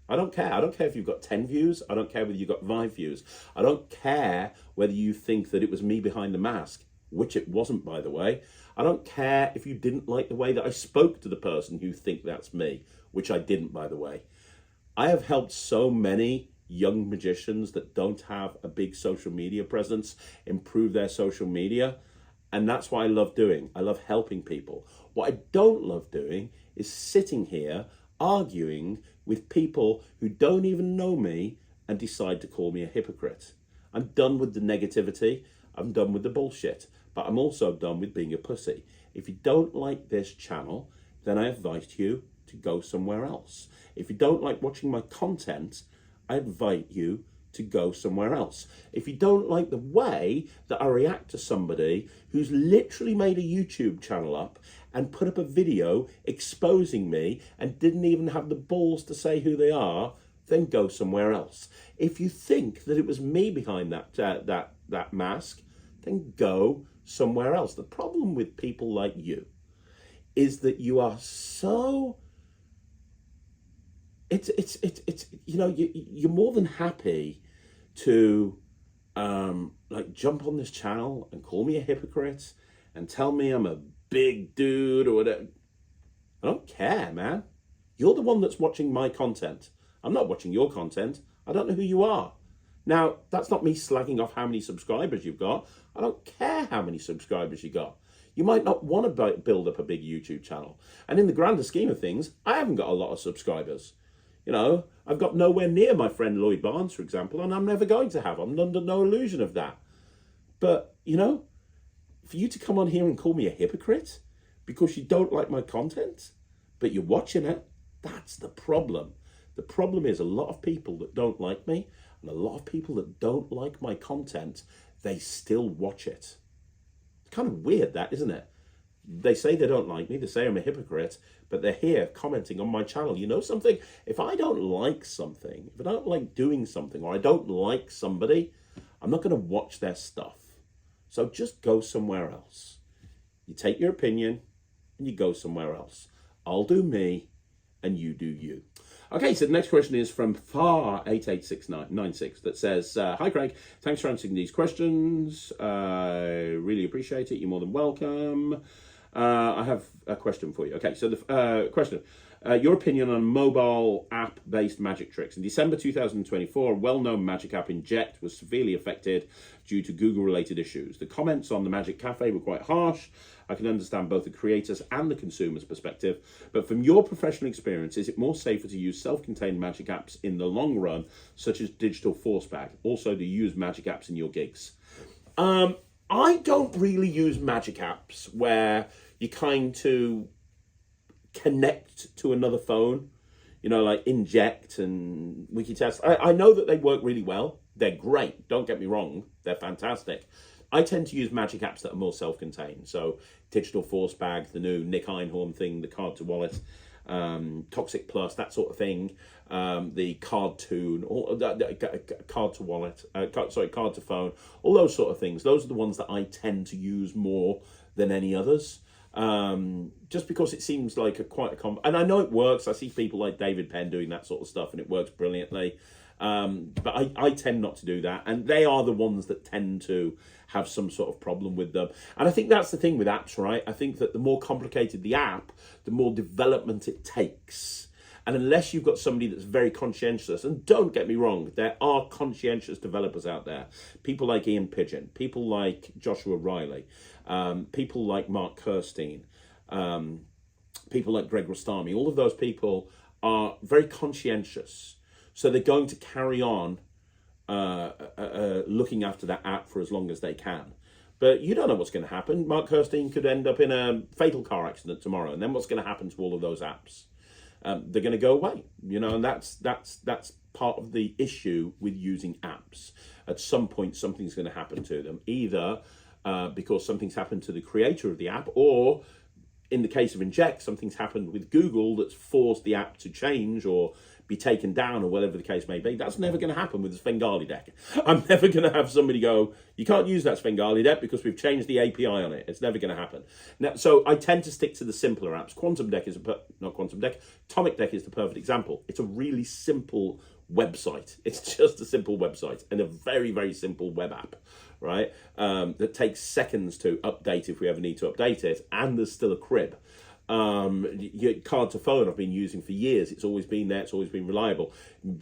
I don't care. I don't care if you've got 10 views. I don't care whether you've got 5 views. I don't care whether you think that it was me behind the mask, which it wasn't, by the way. I don't care if you didn't like the way that I spoke to the person who think that's me, which I didn't, by the way. I have helped so many young magicians that don't have a big social media presence improve their social media. And that's what I love doing. I love helping people. What I don't love doing is sitting here arguing with people who don't even know me and decide to call me a hypocrite. I'm done with the negativity. I'm done with the bullshit. But I'm also done with being a pussy. If you don't like this channel, then I invite you to go somewhere else. If you don't like watching my content, I invite you to go somewhere else. If you don't like the way that I react to somebody who's literally made a YouTube channel up and put up a video exposing me and didn't even have the balls to say who they are, then go somewhere else. If you think that it was me behind that mask, then go somewhere else. The problem with people like you is that you are so... It's you know, you're more than happy to like jump on this channel and call me a hypocrite and tell me I'm a big dude or whatever. I don't care, man. You're the one that's watching my content. I'm not watching your content. I don't know who you are. Now, that's not me slagging off how many subscribers you've got. I don't care how many subscribers you got. You might not want to build up a big YouTube channel. And in the grander scheme of things, I haven't got a lot of subscribers. You know, I've got nowhere near my friend Lloyd, for example, and I'm never going to have. I'm under no illusion of that. But, you know, for you to come on here and call me a hypocrite because you don't like my content, but you're watching it, that's the problem. The problem is a lot of people that don't like me and a lot of people that don't like my content, they still watch it. It's kind of weird, that, isn't it? They say they don't like me, they say I'm a hypocrite, but they're here commenting on my channel. You know something? If I don't like something, if I don't like doing something, or I don't like somebody, I'm not going to watch their stuff. So just go somewhere else. You take your opinion and you go somewhere else. I'll do me and you do you. Okay, so the next question is from Far88696 that says, hi Craig, thanks for answering these questions. I really appreciate it. You're more than welcome. I have a question for you. Okay, so the question, your opinion on mobile app-based magic tricks. In December 2024, a well-known magic app, Inject, was severely affected due to Google-related issues. The comments on the Magic Cafe were quite harsh. I can understand both the creators and the consumer's perspective, but from your professional experience, is it more safer to use self-contained magic apps in the long run, such as Digital Force Bag? Also, do you use magic apps in your gigs? I don't really use magic apps where you kind of connect to another phone, you know, like Inject and Wikitest. I know that they work really well. They're great. Don't get me wrong. They're fantastic. I tend to use magic apps that are more self-contained. So Digital Force Bag, the new Nick Einhorn thing, the Card to Wallet, Toxic Plus, that sort of thing, the Card Tune, or Card to Wallet, Card to Phone, all those sort of things. Those are the ones that I tend to use more than any others. Just because it seems like and I know it works. I see people like David Penn doing that sort of stuff and it works brilliantly. But I tend not to do that. And they are the ones that tend to have some sort of problem with them. And I think that's the thing with apps, right? I think that the more complicated the app, the more development it takes. And unless you've got somebody that's very conscientious, and don't get me wrong, there are conscientious developers out there. People like Ian Pigeon, people like Joshua Riley, people like Mark Kirstein, people like Greg Rostami. All of those people are very conscientious. So they're going to carry on looking after that app for as long as they can. But you don't know what's going to happen. Mark Kirstein could end up in a fatal car accident tomorrow, and then what's going to happen to all of those apps? They're going to go away, you know, and that's part of the issue with using apps. At some point, something's going to happen to them, either because something's happened to the creator of the app, or in the case of Inject, something's happened with Google that's forced the app to change or be taken down, or whatever the case may be. That's never going to happen with the Svengali deck. I'm never going to have somebody go, you can't use that Svengali deck because we've changed the API on it. It's never going to happen. Now, so I tend to stick to the simpler apps. Atomic Deck is the perfect example. It's a really simple website. It's just a simple website and a very, very simple web app, right? That takes seconds to update if we ever need to update it, and there's still a crib. Your card to phone I've been using for years. It's always been there. It's always been reliable.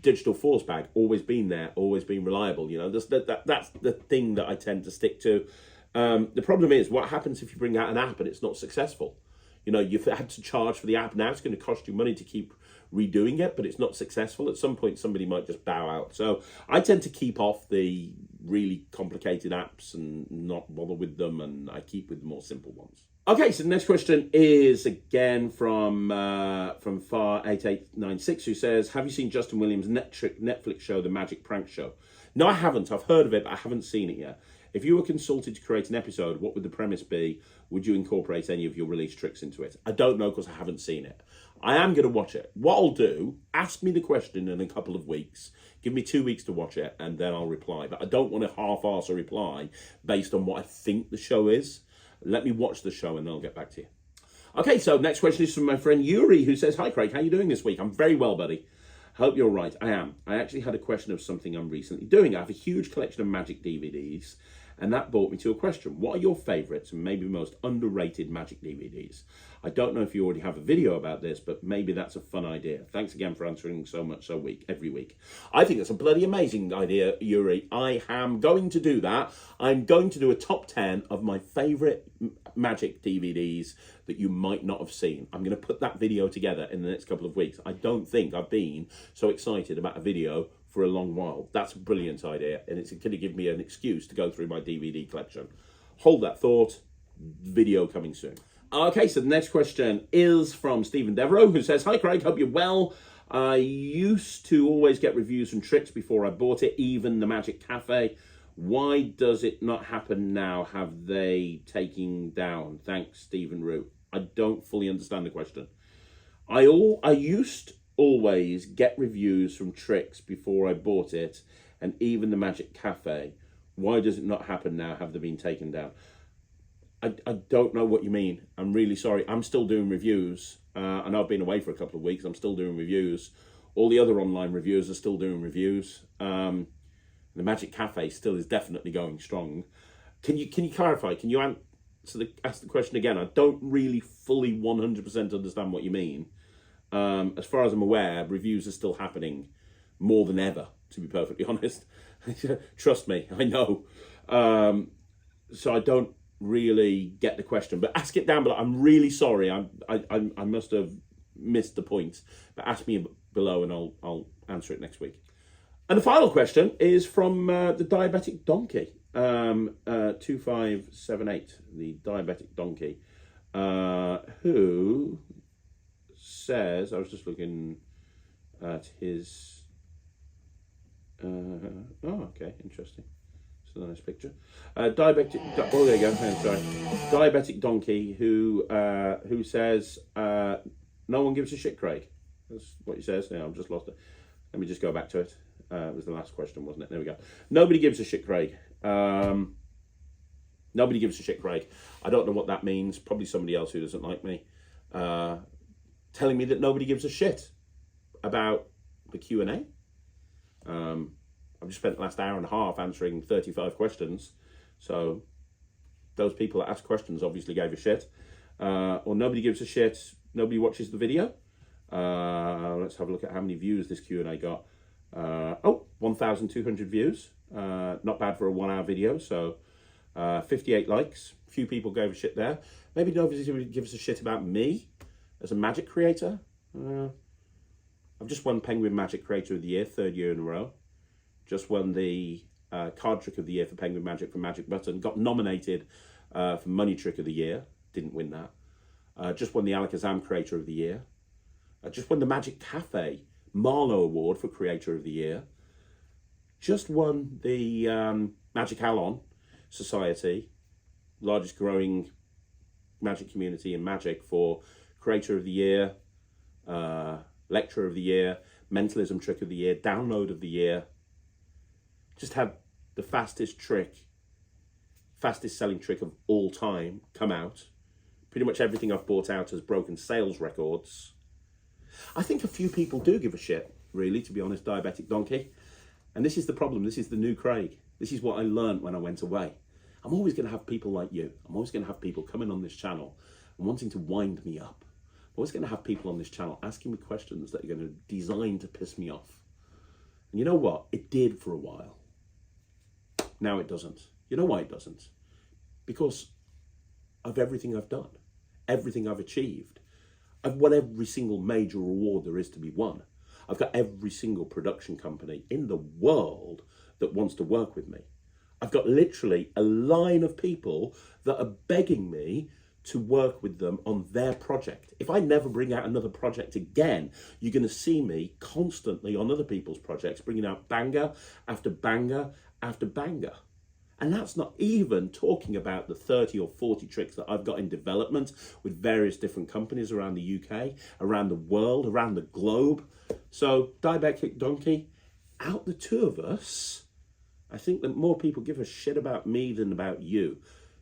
Digital force bag, always been there, always been reliable. You know, that's the thing that I tend to stick to. The problem is, what happens if you bring out an app and it's not successful? You know, you've had to charge for the app. Now it's going to cost you money to keep redoing it, but it's not successful. At some point, somebody might just bow out. So I tend to keep off the really complicated apps and not bother with them, and I keep with the more simple ones. Okay, so the next question is again from Far8896, who says, have you seen Justin Williams' Netflix show, The Magic Prank Show? No, I haven't. I've heard of it, but I haven't seen it yet. If you were consulted to create an episode, what would the premise be? Would you incorporate any of your release tricks into it? I don't know, because I haven't seen it. I am going to watch it. What I'll do, ask me the question in a couple of weeks. Give me 2 weeks to watch it, and then I'll reply. But I don't want to half-arse a reply based on what I think the show is. Let me watch the show and then I'll get back to you. Okay, so next question is from my friend Yuri, who says, hi Craig, how are you doing this week? I'm very well, buddy. Hope you're right. I am. I actually had a question of something I'm recently doing. I have a huge collection of Magic DVDs, and that brought me to a question. What are your favourites and maybe most underrated Magic DVDs? I don't know if you already have a video about this, but maybe that's a fun idea. Thanks again for answering so much every week. I think that's a bloody amazing idea, Yuri. I am going to do that. I'm going to do a top 10 of my favourite Magic DVDs that you might not have seen. I'm going to put that video together in the next couple of weeks. I don't think I've been so excited about a video for a long while. That's a brilliant idea, and it's going to give me an excuse to go through my DVD collection. Hold that thought. Video coming soon. Okay, so the next question is from Stephen Devereaux, who says, hi Craig, hope you're well. I used to always get reviews from Tricks before I bought it, even the Magic Cafe. Why does it not happen now? Have they taken down? Thanks, Stephen Root. I don't fully understand the question. I used always get reviews from Tricks before I bought it, and even the Magic Cafe. Why does it not happen now? Have they been taken down? I don't know what you mean. I'm really sorry. I'm still doing reviews. I know I've been away for a couple of weeks. I'm still doing reviews. All the other online reviewers are still doing reviews. The Magic Cafe still is definitely going strong. Can you clarify? Can you ask the question again? I don't really fully 100% understand what you mean. As far as I'm aware, reviews are still happening more than ever, to be perfectly honest. Trust me, I know. So I don't really get the question, but ask it down below. I'm really sorry. I must have missed the point, but ask me below and I'll answer it next week. And the final question is from the Diabetic Donkey, 2578, the Diabetic Donkey, who says, I was just looking at his, oh, okay, interesting. It's a nice picture. Diabetic, oh, there you go, sorry. Diabetic Donkey, who says, no one gives a shit, Craig. That's what he says. Yeah, I've just lost it. Let me just go back to it. It was the last question, wasn't it? There we go. Nobody gives a shit, Craig. Nobody gives a shit, Craig. I don't know what that means. Probably somebody else who doesn't like me. Telling me that nobody gives a shit about the Q&A. I've just spent the last hour and a half answering 35 questions. So those people that ask questions obviously gave a shit. Or nobody gives a shit. Nobody watches the video. Let's have a look at how many views this Q&A got. 1,200 views. Not bad for a 1 hour video. So 58 likes. A few people gave a shit there. Maybe nobody gives a shit about me as a magic creator. I've just won Penguin Magic Creator of the Year, 3rd year in a row. Just won the Card Trick of the Year for Penguin Magic from Magic Button. Got nominated for Money Trick of the Year. Didn't win that. Just won the Alakazam Creator of the Year. Just won the Magic Cafe Marlowe Award for Creator of the Year. Just won the Magic Alon Society, largest growing Magic community in Magic, for Creator of the Year, Lecturer of the Year, Mentalism Trick of the Year, Download of the Year. Just had the fastest selling trick of all time come out. Pretty much everything I've bought out has broken sales records. I think a few people do give a shit, really, to be honest, Diabetic Donkey. And this is the problem. This is the new Craig. This is what I learned when I went away. I'm always going to have people like you. I'm always going to have people coming on this channel and wanting to wind me up. I'm always going to have people on this channel asking me questions that are going to design to piss me off. And you know what? It did for a while. Now it doesn't. You know why it doesn't? Because of everything I've done, everything I've achieved. I've won every single major award there is to be won. I've got every single production company in the world that wants to work with me. I've got literally a line of people that are begging me to work with them on their project. If I never bring out another project again, you're going to see me constantly on other people's projects, bringing out banger after banger after banger. And that's not even talking about the 30 or 40 tricks that I've got in development with various different companies around the UK, around the world, around the globe. So, Diabetic Donkey, out the two of us, I think that more people give a shit about me than about you.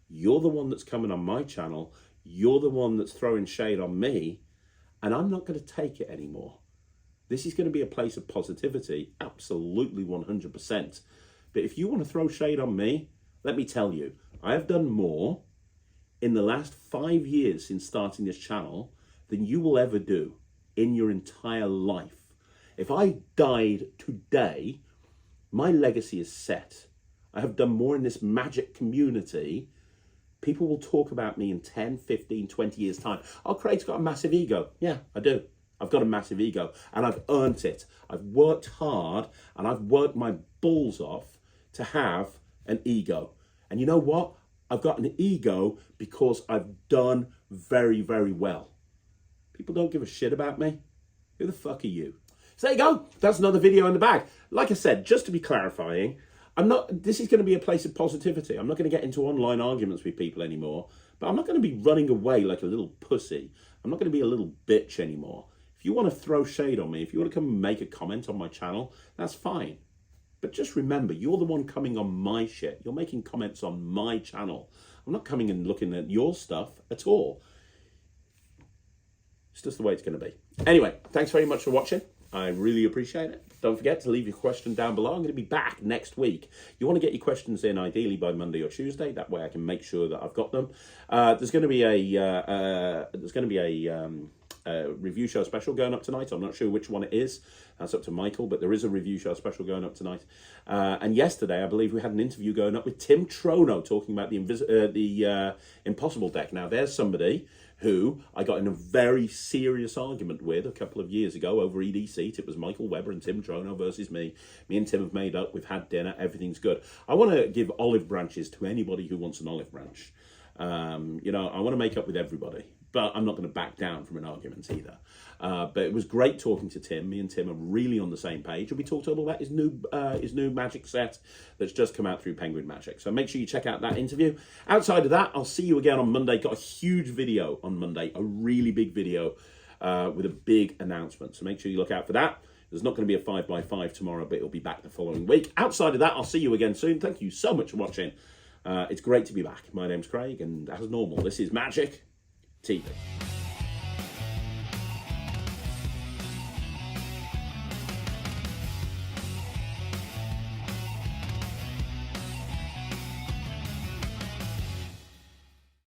You're the one that's coming on my channel. You're the one that's throwing shade on me. And I'm not going to take it anymore. This is going to be a place of positivity, absolutely 100%. But if you want to throw shade on me, let me tell you, I have done more in the last 5 years since starting this channel than you will ever do in your entire life. If I died today, my legacy is set. I have done more in this Magic community. People will talk about me in 10, 15, 20 years' time. Oh, Craig's got a massive ego. Yeah, I do. I've got a massive ego and I've earned it. I've worked hard and I've worked my balls off to have an ego. And you know what? I've got an ego because I've done very, very well. People don't give a shit about me. Who the fuck are you? So there you go. That's another video in the bag. Like I said, just to be clarifying, this is going to be a place of positivity. I'm not going to get into online arguments with people anymore, but I'm not going to be running away like a little pussy. I'm not going to be a little bitch anymore. If you want to throw shade on me, if you want to come and make a comment on my channel, that's fine. But just remember, you're the one coming on my shit. You're making comments on my channel. I'm not coming and looking at your stuff at all. It's just the way it's going to be. Anyway, thanks very much for watching. I really appreciate it. Don't forget to leave your question down below. I'm going to be back next week. You want to get your questions in ideally by Monday or Tuesday. That way I can make sure that I've got them. There's going to be a review show special going up tonight. I'm not sure which one it is. That's up to Michael, but there is a review show special going up tonight. And yesterday, I believe we had an interview going up with Tim Trono talking about the Impossible deck. Now, there's somebody who I got in a very serious argument with a couple of years ago over EDC. It was Michael Webber and Tim Trono versus me. Me and Tim have made up. We've had dinner. Everything's good. I want to give olive branches to anybody who wants an olive branch. You know, I want to make up with everybody, but I'm not going to back down from an argument either. But it was great talking to Tim. Me and Tim are really on the same page, and we talked all about his new Magic set that's just come out through Penguin Magic. So make sure you check out that interview. Outside of that, I'll see you again on Monday. Got a huge video on Monday, a really big video with a big announcement. So make sure you look out for that. There's not going to be a 5x5 tomorrow, but it'll be back the following week. Outside of that, I'll see you again soon. Thank you so much for watching. It's great to be back. My name's Craig, and as normal, this is Magic TV.